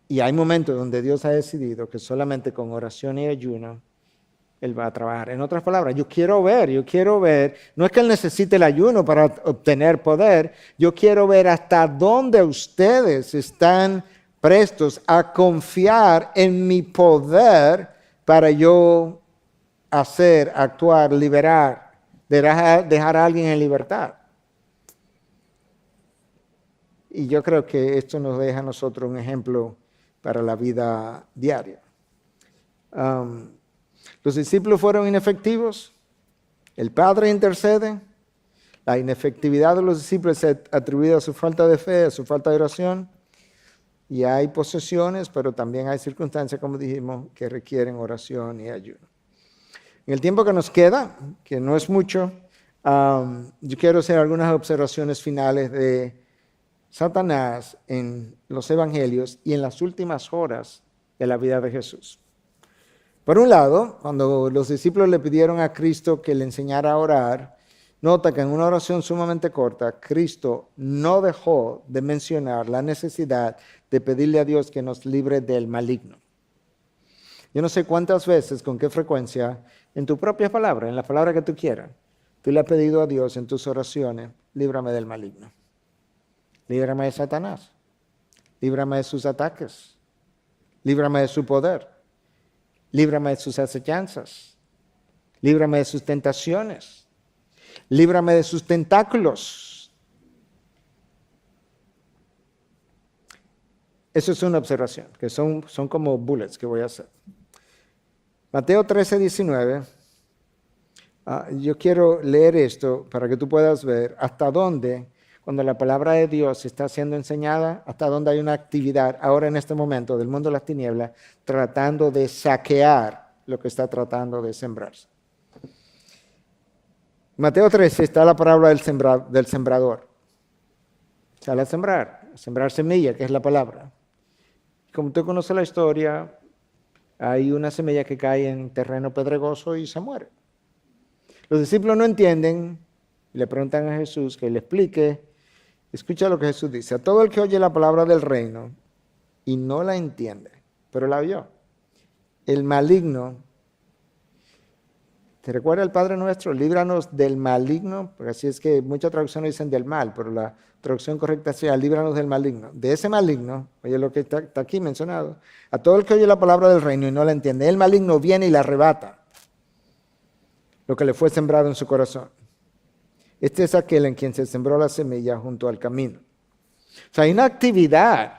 Y hay momentos donde Dios ha decidido que solamente con oración y ayuno Él va a trabajar. En otras palabras, yo quiero ver, no es que Él necesite el ayuno para obtener poder, yo quiero ver hasta dónde ustedes están prestos a confiar en mi poder para yo hacer, actuar, liberar, dejar a alguien en libertad. Y yo creo que esto nos deja a nosotros un ejemplo para la vida diaria. Los discípulos fueron inefectivos, el Padre intercede, la inefectividad de los discípulos se atribuye a su falta de fe, a su falta de oración, y hay posesiones, pero también hay circunstancias, como dijimos, que requieren oración y ayuno. En el tiempo que nos queda, que no es mucho, yo quiero hacer algunas observaciones finales de Satanás en los evangelios y en las últimas horas de la vida de Jesús. Por un lado, cuando los discípulos le pidieron a Cristo que le enseñara a orar, nota que en una oración sumamente corta, Cristo no dejó de mencionar la necesidad de pedirle a Dios que nos libre del maligno. Yo no sé cuántas veces, con qué frecuencia, en tu propia palabra, en la palabra que tú quieras, tú le has pedido a Dios en tus oraciones, líbrame del maligno. Líbrame de Satanás. Líbrame de sus ataques. Líbrame de su poder. Líbrame de sus acechanzas. Líbrame de sus tentaciones. Líbrame de sus tentáculos. Eso es una observación, que son como bullets que voy a hacer. Mateo 13, 19. Yo quiero leer esto para que tú puedas ver hasta dónde, cuando la palabra de Dios está siendo enseñada, hasta dónde hay una actividad ahora en este momento del mundo de las tinieblas tratando de saquear lo que está tratando de sembrarse. Mateo 13 está la parábola del sembrador. Sale a sembrar semilla, que es la palabra. Como tú conoces la historia, hay una semilla que cae en terreno pedregoso y se muere. Los discípulos no entienden, le preguntan a Jesús que le explique. Escucha lo que Jesús dice: a todo el que oye la palabra del reino y no la entiende, pero la oyó, el maligno. ¿Te recuerda el Padre Nuestro? Líbranos del maligno, porque así es que muchas traducciones dicen del mal, pero la traducción correcta sea líbranos del maligno. De ese maligno, oye lo que está aquí mencionado, a todo el que oye la palabra del reino y no la entiende, el maligno viene y le arrebata lo que le fue sembrado en su corazón. Este es aquel en quien se sembró la semilla junto al camino. O sea, hay una actividad.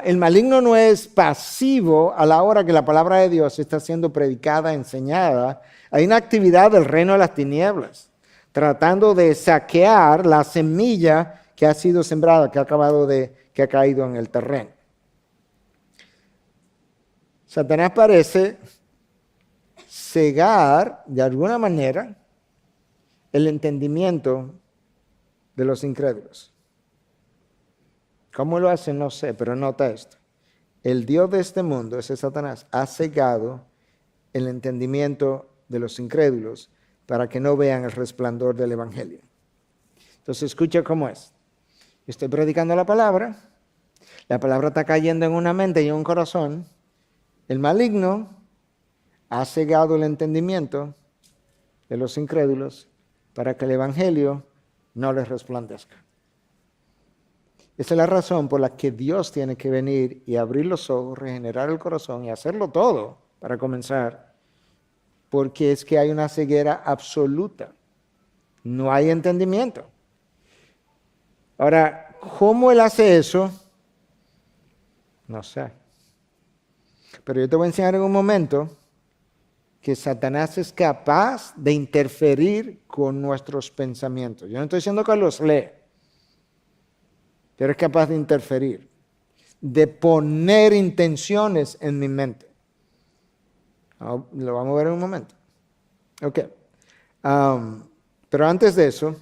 El maligno no es pasivo a la hora que la palabra de Dios está siendo predicada, enseñada. Hay una actividad del reino de las tinieblas, tratando de saquear la semilla que ha sido sembrada, que ha caído en el terreno. Satanás parece cegar de alguna manera el entendimiento de los incrédulos. ¿Cómo lo hace? No sé, pero nota esto. El Dios de este mundo, ese Satanás, ha cegado el entendimiento de los incrédulos para que no vean el resplandor del Evangelio. Entonces escucha cómo es. Estoy predicando la palabra está cayendo en una mente y en un corazón. El maligno ha cegado el entendimiento de los incrédulos para que el Evangelio no les resplandezca. Esa es la razón por la que Dios tiene que venir y abrir los ojos, regenerar el corazón y hacerlo todo para comenzar, porque es que hay una ceguera absoluta. No hay entendimiento. Ahora, ¿cómo Él hace eso? No sé. Pero yo te voy a enseñar en un momento que Satanás es capaz de interferir con nuestros pensamientos. Yo no estoy diciendo que los lee, pero es capaz de interferir, de poner intenciones en mi mente. Lo vamos a ver en un momento. Ok. Pero antes de eso,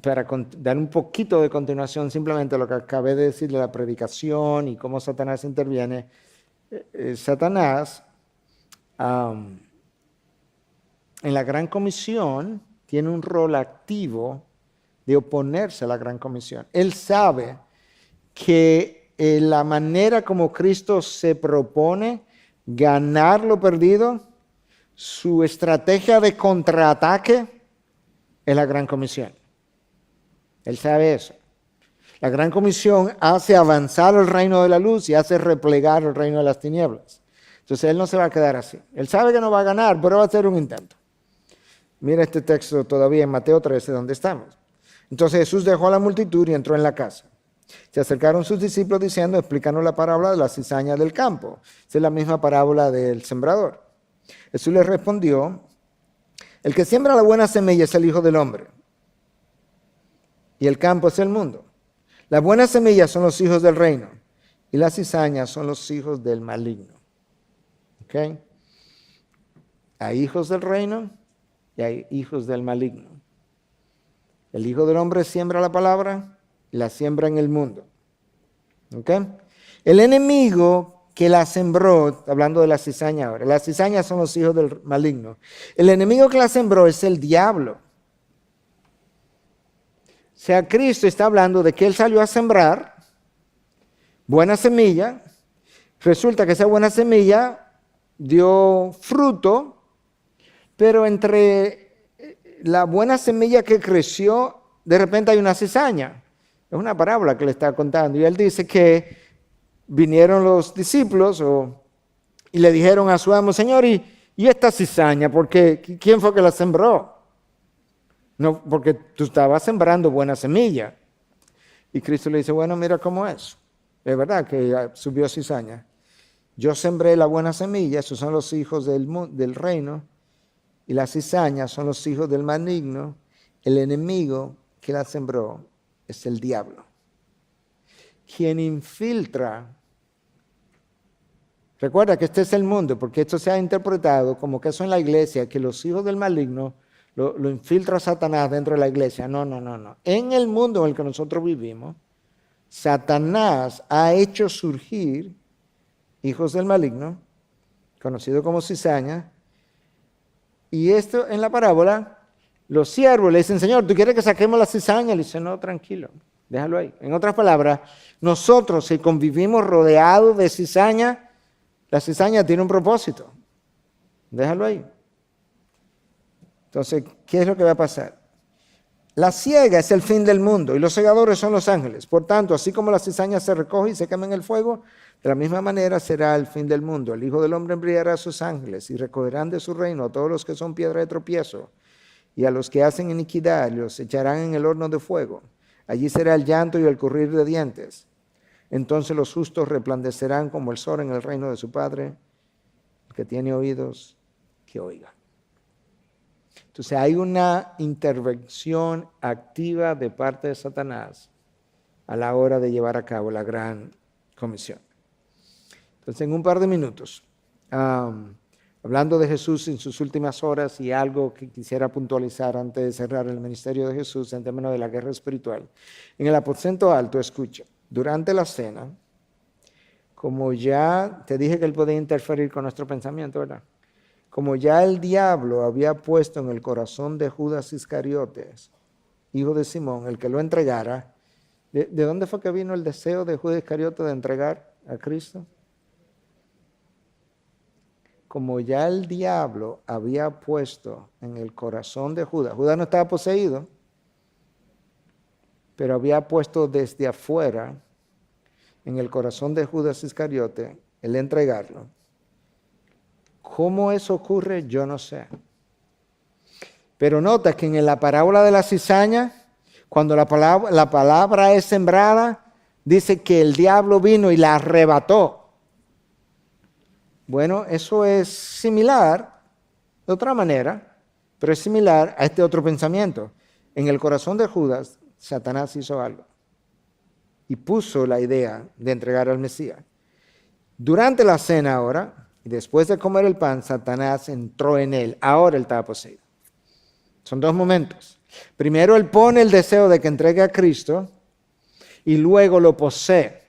para dar un poquito de continuación, simplemente lo que acabé de decir de la predicación y cómo Satanás interviene. Satanás, en la Gran Comisión, tiene un rol activo de oponerse a la Gran Comisión. Él sabe que la manera como Cristo se propone ganar lo perdido, su estrategia de contraataque es la Gran Comisión. Él sabe eso. La Gran Comisión hace avanzar el reino de la luz y hace replegar el reino de las tinieblas. Entonces Él no se va a quedar así. Él sabe que no va a ganar, pero va a hacer un intento. Mira este texto todavía en Mateo 13, donde estamos. Entonces Jesús dejó a la multitud y entró en la casa. Se acercaron sus discípulos diciendo: explícanos la parábola de la cizaña del campo. Esa es la misma parábola del sembrador. Jesús les respondió: el que siembra la buena semilla es el Hijo del Hombre, y el campo es el mundo. Las buenas semillas son los hijos del reino, y las cizañas son los hijos del maligno. ¿Ok? Hay hijos del reino y hay hijos del maligno. El Hijo del Hombre siembra la palabra y la siembra en el mundo. ¿Ok? El enemigo que la sembró, hablando de la cizaña ahora, las cizañas son los hijos del maligno. El enemigo que la sembró es el diablo. O sea, Cristo está hablando de que Él salió a sembrar buena semilla. Resulta que esa buena semilla dio fruto, pero entre la buena semilla que creció, de repente hay una cizaña. Es una parábola que le está contando. Y Él dice que vinieron los discípulos y le dijeron a su amo, Señor, ¿y esta cizaña? Porque ¿quién fue que la sembró? No, porque tú estabas sembrando buena semilla. Y Cristo le dice, bueno, mira cómo es. Es verdad que subió cizaña. Yo sembré la buena semilla, esos son los hijos del reino, y las cizañas son los hijos del maligno. El enemigo que la sembró es el diablo, quien infiltra. Recuerda que este es el mundo, porque esto se ha interpretado como que eso en la iglesia, que los hijos del maligno lo infiltra Satanás dentro de la iglesia. No. En el mundo en el que nosotros vivimos, Satanás ha hecho surgir hijos del maligno, conocido como cizaña, y esto en la parábola, los siervos le dicen, Señor, ¿tú quieres que saquemos la cizaña? Le dice, no, tranquilo, déjalo ahí. En otras palabras, nosotros si convivimos rodeados de cizaña, la cizaña tiene un propósito, déjalo ahí. Entonces, ¿qué es lo que va a pasar? La siega es el fin del mundo y los segadores son los ángeles. Por tanto, así como la cizaña se recoge y se quema en el fuego, de la misma manera será el fin del mundo. El Hijo del Hombre enviará a sus ángeles y recogerán de su reino a todos los que son piedra de tropiezo y a los que hacen iniquidad los echarán en el horno de fuego. Allí será el llanto y el crujir de dientes. Entonces los justos resplandecerán como el sol en el reino de su Padre. El que tiene oídos, que oiga. Entonces hay una intervención activa de parte de Satanás a la hora de llevar a cabo la gran comisión. Entonces en un par de minutos, hablando de Jesús en sus últimas horas y algo que quisiera puntualizar antes de cerrar el ministerio de Jesús en términos de la guerra espiritual. En el aposento alto, escucha, durante la cena, como ya te dije que él podía interferir con nuestro pensamiento, ¿verdad? Como ya el diablo había puesto en el corazón de Judas Iscariotes, hijo de Simón, el que lo entregara, ¿de dónde fue que vino el deseo de Judas Iscariote de entregar a Cristo? Como ya el diablo había puesto en el corazón de Judas, Judas no estaba poseído, pero había puesto desde afuera en el corazón de Judas Iscariote el entregarlo. ¿Cómo eso ocurre? Yo no sé. Pero nota que en la parábola de la cizaña, cuando la palabra es sembrada, dice que el diablo vino y la arrebató. Bueno, eso es similar, de otra manera, pero es similar a este otro pensamiento. En el corazón de Judas, Satanás hizo algo y puso la idea de entregar al Mesías. Durante la cena ahora, y después de comer el pan, Satanás entró en él. Ahora él estaba poseído. Son dos momentos. Primero él pone el deseo de que entregue a Cristo y luego lo posee.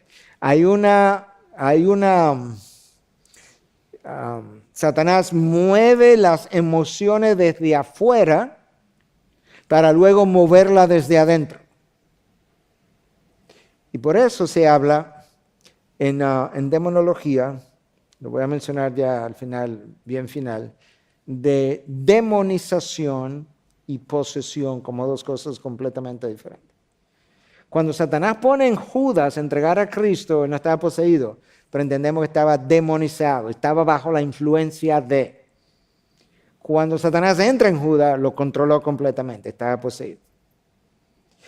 Satanás mueve las emociones desde afuera para luego moverlas desde adentro. Y por eso se habla en demonología, lo voy a mencionar ya al final, bien final, de demonización y posesión como dos cosas completamente diferentes. Cuando Satanás pone en Judas a entregar a Cristo, él no estaba poseído, pero entendemos que estaba demonizado, estaba bajo la influencia de. Cuando Satanás entra en Judas, lo controló completamente, estaba poseído.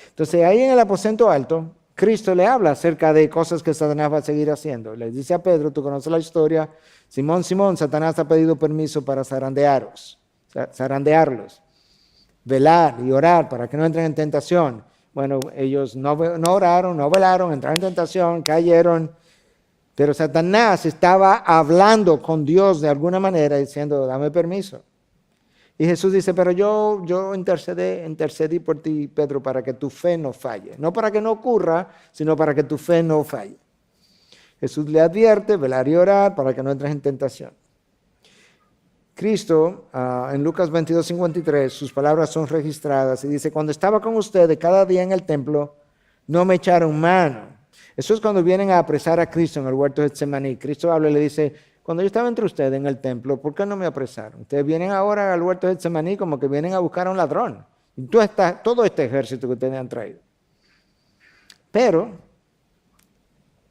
Entonces ahí en el aposento alto, Cristo le habla acerca de cosas que Satanás va a seguir haciendo. Le dice a Pedro, tú conoces la historia, Simón, Simón, Satanás ha pedido permiso para zarandearlos, velar y orar para que no entren en tentación. Bueno, ellos no oraron, no velaron, entraron en tentación, cayeron. Pero Satanás estaba hablando con Dios de alguna manera diciendo, dame permiso. Y Jesús dice, pero yo intercedí por ti, Pedro, para que tu fe no falle. No para que no ocurra, sino para que tu fe no falle. Jesús le advierte, velar y orar para que no entres en tentación. Cristo, en Lucas 22:53, sus palabras son registradas y dice, cuando estaba con ustedes cada día en el templo, no me echaron mano. Eso es cuando vienen a apresar a Cristo en el huerto de Getsemaní. Cristo habla y le dice, cuando yo estaba entre ustedes en el templo, ¿por qué no me apresaron? Ustedes vienen ahora al huerto de Getsemaní como que vienen a buscar a un ladrón. Y todo este ejército que ustedes han traído. Pero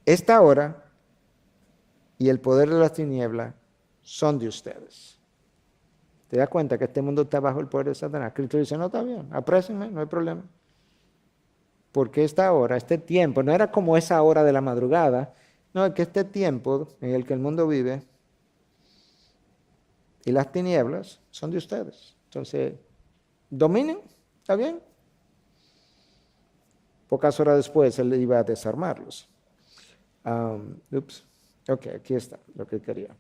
esta hora y el poder de las tinieblas son de ustedes. ¿Te das cuenta que este mundo está bajo el poder de Satanás? Cristo dice, no, está bien, aprésenme, no hay problema. Porque esta hora, este tiempo, no era como esa hora de la madrugada, no, es que este tiempo en el que el mundo vive y las tinieblas son de ustedes. Entonces, dominen, ¿está bien? Pocas horas después él iba a desarmarlos. Ok, aquí está lo que quería.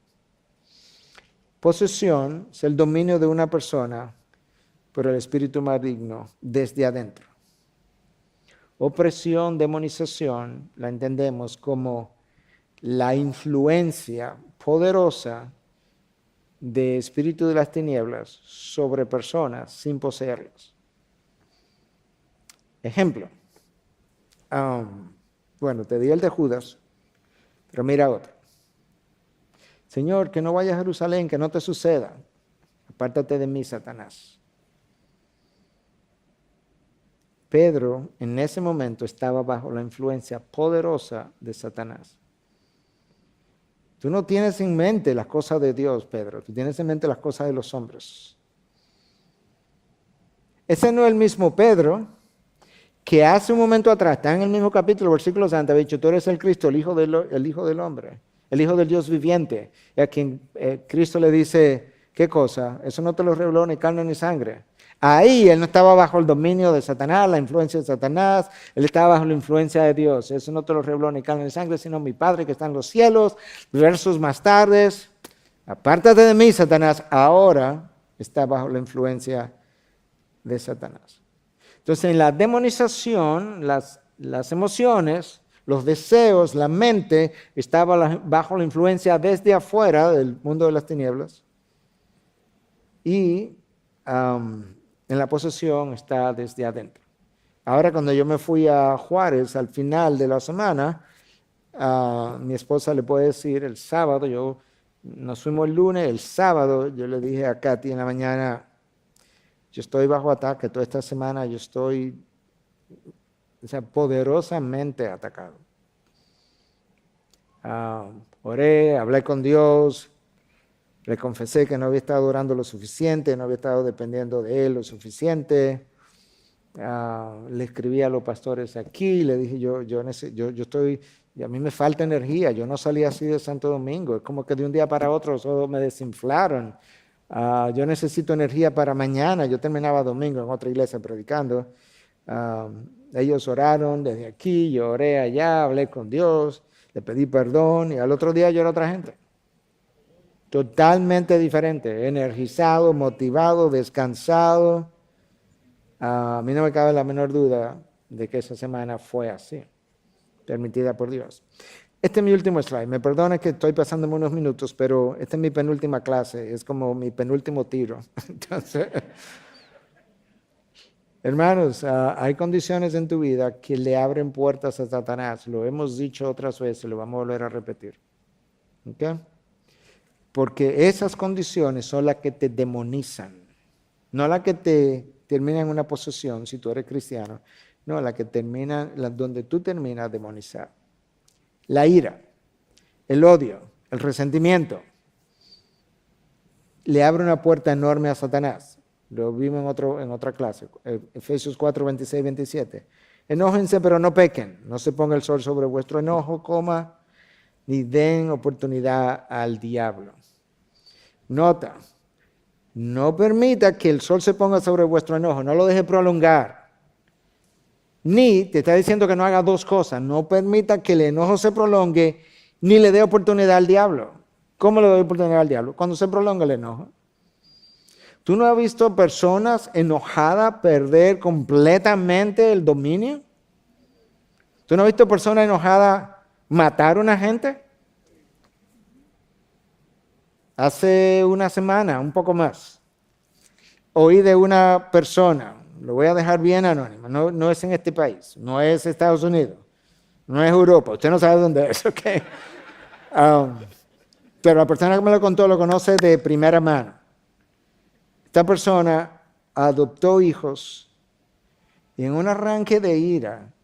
Posesión es el dominio de una persona por el espíritu maligno desde adentro. Opresión, demonización, la entendemos como la influencia poderosa de espíritu de las tinieblas sobre personas sin poseerlas. Ejemplo. Bueno, te di el de Judas, pero mira otro. Señor, que no vayas a Jerusalén, que no te suceda. Apártate de mí, Satanás. Pedro en ese momento estaba bajo la influencia poderosa de Satanás. Tú no tienes en mente las cosas de Dios, Pedro. Tú tienes en mente las cosas de los hombres. Ese no es el mismo Pedro que hace un momento atrás, está en el mismo capítulo, versículos antes, ha dicho, tú eres el Cristo, el Hijo del Hombre, el Hijo del Dios viviente. Y a quien Cristo le dice, ¿qué cosa? Eso no te lo reveló ni carne ni sangre. Ahí él no estaba bajo el dominio de Satanás, la influencia de Satanás, él estaba bajo la influencia de Dios. Eso no te lo reveló ni carne ni sangre, sino mi Padre que está en los cielos. Versos más tarde, apártate de mí, Satanás, ahora está bajo la influencia de Satanás. Entonces en la demonización, las emociones, los deseos, la mente, estaba bajo la influencia desde afuera del mundo de las tinieblas. Y en la posesión está desde adentro. Ahora cuando yo me fui a Juárez al final de la semana, mi esposa le puede decir el sábado, nos fuimos el lunes, el sábado yo le dije a Katy en la mañana, yo estoy bajo ataque toda esta semana, yo estoy poderosamente atacado. Oré, hablé con Dios, le confesé que no había estado orando lo suficiente, no había estado dependiendo de Él lo suficiente. Le escribí a los pastores aquí, le dije, yo estoy, y a mí me falta energía, yo no salí así de Santo Domingo, es como que de un día para otro solo me desinflaron. Yo necesito energía para mañana, yo terminaba domingo en otra iglesia predicando. Ellos oraron desde aquí, yo oré allá, hablé con Dios, le pedí perdón y al otro día yo era otra gente. Totalmente diferente, energizado, motivado, descansado. A mí no me cabe la menor duda de que esa semana fue así, permitida por Dios. Este es mi último slide. Me perdona que estoy pasándome unos minutos, pero esta es mi penúltima clase, es como mi penúltimo tiro. Entonces, hermanos, hay condiciones en tu vida que le abren puertas a Satanás. Lo hemos dicho otras veces, lo vamos a volver a repetir. ¿Ok? Porque esas condiciones son las que te demonizan, no las que te terminan en una posesión, si tú eres cristiano, no, las que terminan, donde tú terminas demonizado. La ira, el odio, el resentimiento, le abre una puerta enorme a Satanás. Lo vimos en otra clase, Efesios 4, 26, 27. Enójense, pero no pequen, no se ponga el sol sobre vuestro enojo, ni den oportunidad al diablo. Nota, no permita que el sol se ponga sobre vuestro enojo, no lo deje prolongar. Ni, te está diciendo que no haga dos cosas, no permita que el enojo se prolongue, ni le dé oportunidad al diablo. ¿Cómo le doy oportunidad al diablo? Cuando se prolonga el enojo. ¿Tú no has visto personas enojadas perder completamente el dominio? ¿Tú no has visto personas enojadas matar a una gente? Hace una semana, un poco más, oí de una persona, lo voy a dejar bien anónimo, no es en este país, no es Estados Unidos, no es Europa, usted no sabe dónde es, ¿ok? Pero la persona que me lo contó lo conoce de primera mano. Esta persona adoptó hijos y en un arranque de ira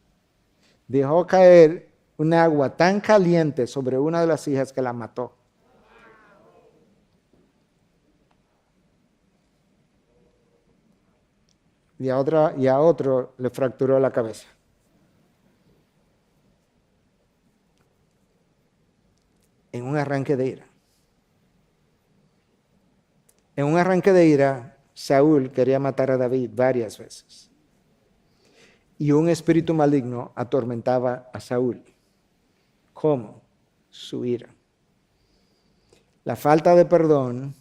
dejó caer un agua tan caliente sobre una de las hijas que la mató. Y a otro le fracturó la cabeza. En un arranque de ira. En un arranque de ira, Saúl quería matar a David varias veces. Y un espíritu maligno atormentaba a Saúl. ¿Cómo? Su ira. La falta de perdón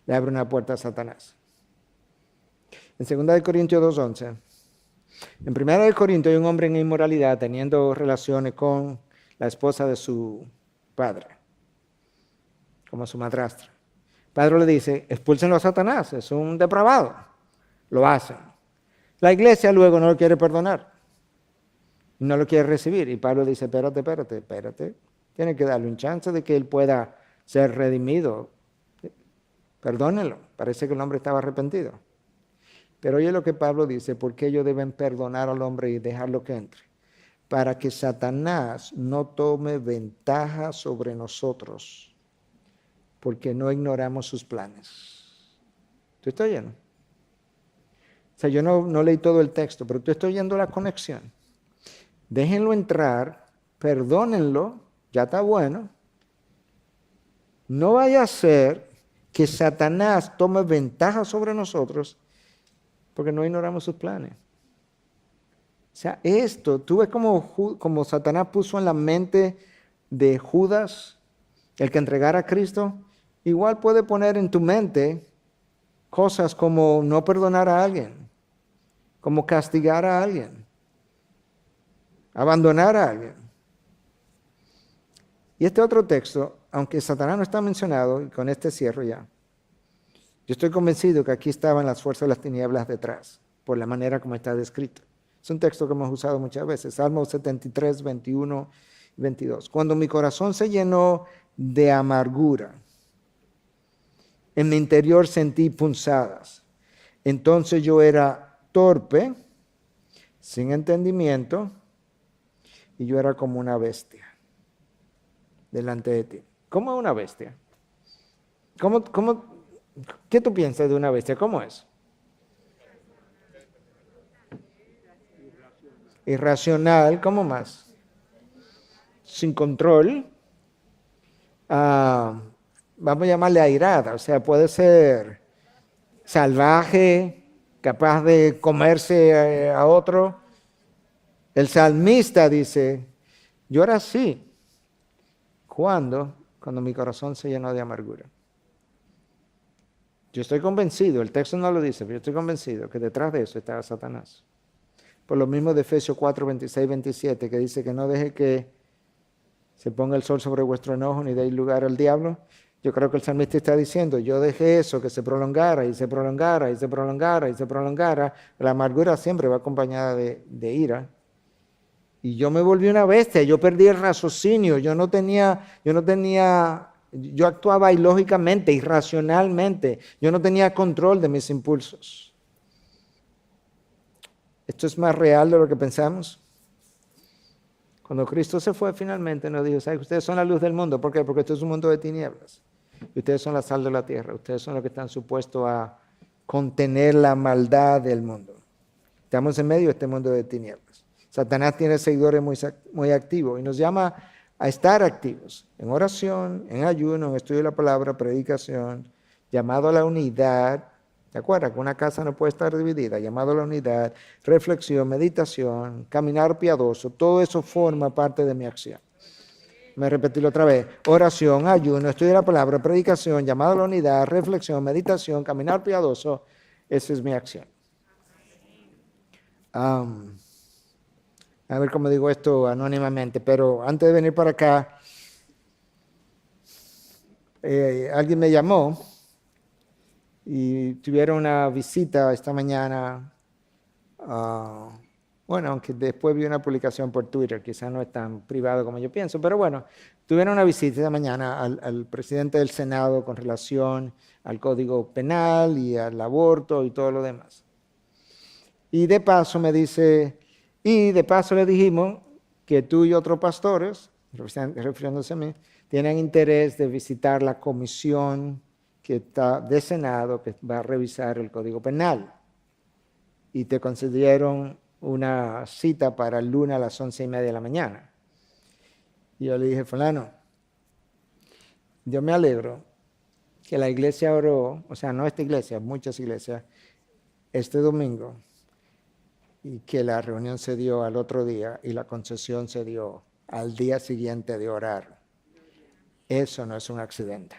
le abre una puerta a Satanás. En 2 Corintios 2:11, en 1 Corintios hay un hombre en inmoralidad teniendo relaciones con la esposa de su padre, como su madrastra. Pedro le dice, expúlsenlo a Satanás, es un depravado. Lo hacen. La iglesia luego no lo quiere perdonar, no lo quiere recibir. Y Pablo dice, espérate. Tiene que darle un chance de que él pueda ser redimido. Perdónenlo. Parece que el hombre estaba arrepentido. Pero oye lo que Pablo dice, porque ellos deben perdonar al hombre y dejarlo que entre. Para que Satanás no tome ventaja sobre nosotros, porque no ignoramos sus planes. ¿Tú estás oyendo? O sea, yo no leí todo el texto, pero tú estás oyendo la conexión. Déjenlo entrar, perdónenlo, ya está bueno. No vaya a ser que Satanás tome ventaja sobre nosotros porque no ignoramos sus planes. O sea, esto, tú ves como Satanás puso en la mente de Judas el que entregara a Cristo, igual puede poner en tu mente cosas como no perdonar a alguien, como castigar a alguien, abandonar a alguien. Y este otro texto, aunque Satanás no está mencionado, y con este cierro ya, yo estoy convencido que aquí estaban las fuerzas de las tinieblas detrás, por la manera como está descrito. Es un texto que hemos usado muchas veces, Salmo 73, 21 y 22. Cuando mi corazón se llenó de amargura, en mi interior sentí punzadas. Entonces yo era torpe, sin entendimiento, y yo era como una bestia delante de ti. ¿Cómo es una bestia? ¿Qué tú piensas de una bestia? ¿Cómo es? Irracional, ¿cómo más? Sin control. Vamos a llamarle airada, o sea, puede ser salvaje, capaz de comerse a otro. El salmista dice, yo era así. ¿Cuándo? Cuando mi corazón se llenó de amargura. Yo estoy convencido, el texto no lo dice, pero yo estoy convencido que detrás de eso estaba Satanás. Por lo mismo de Efesios 4, 26, 27, que dice que no deje que se ponga el sol sobre vuestro enojo ni deis lugar al diablo. Yo creo que el salmista está diciendo, yo dejé eso que se prolongara y se prolongara y se prolongara y se prolongara. La amargura siempre va acompañada de ira. Y yo me volví una bestia, yo perdí el raciocinio, yo actuaba ilógicamente, irracionalmente, yo no tenía control de mis impulsos. ¿Esto es más real de lo que pensamos? Cuando Cristo se fue finalmente nos dijo, ¿sabes? Ustedes son la luz del mundo. ¿Por qué? Porque esto es un mundo de tinieblas. Y ustedes son la sal de la tierra. Ustedes son los que están supuestos a contener la maldad del mundo. Estamos en medio de este mundo de tinieblas. Satanás tiene seguidores muy activos y nos llama a estar activos en oración, en ayuno, en estudio de la palabra, predicación, llamado a la unidad. ¿Te acuerdas que una casa no puede estar dividida? Llamado a la unidad, reflexión, meditación, caminar piadoso, todo eso forma parte de mi acción. Me repetirlo otra vez. Oración, ayuno, estudio de la palabra, predicación, llamado a la unidad, reflexión, meditación, caminar piadoso. Esa es mi acción. A ver cómo digo esto anónimamente, pero antes de venir para acá, alguien me llamó y tuvieron una visita esta mañana. Bueno, aunque después vi una publicación por Twitter, quizás no es tan privado como yo pienso, pero bueno, tuvieron una visita esta mañana al presidente del Senado con relación al Código Penal y al aborto y todo lo demás. Y de paso me dice, y de paso le dijimos que tú y otros pastores, refiriéndose a mí, tienen interés de visitar la comisión que está de Senado que va a revisar el Código Penal. Y te concedieron una cita para el lunes a las 11:30 de la mañana. Y yo le dije, fulano, yo me alegro que la iglesia oró, o sea, no esta iglesia, muchas iglesias, este domingo, y que la reunión se dio al otro día y la concesión se dio al día siguiente de orar. Eso no es un accidente.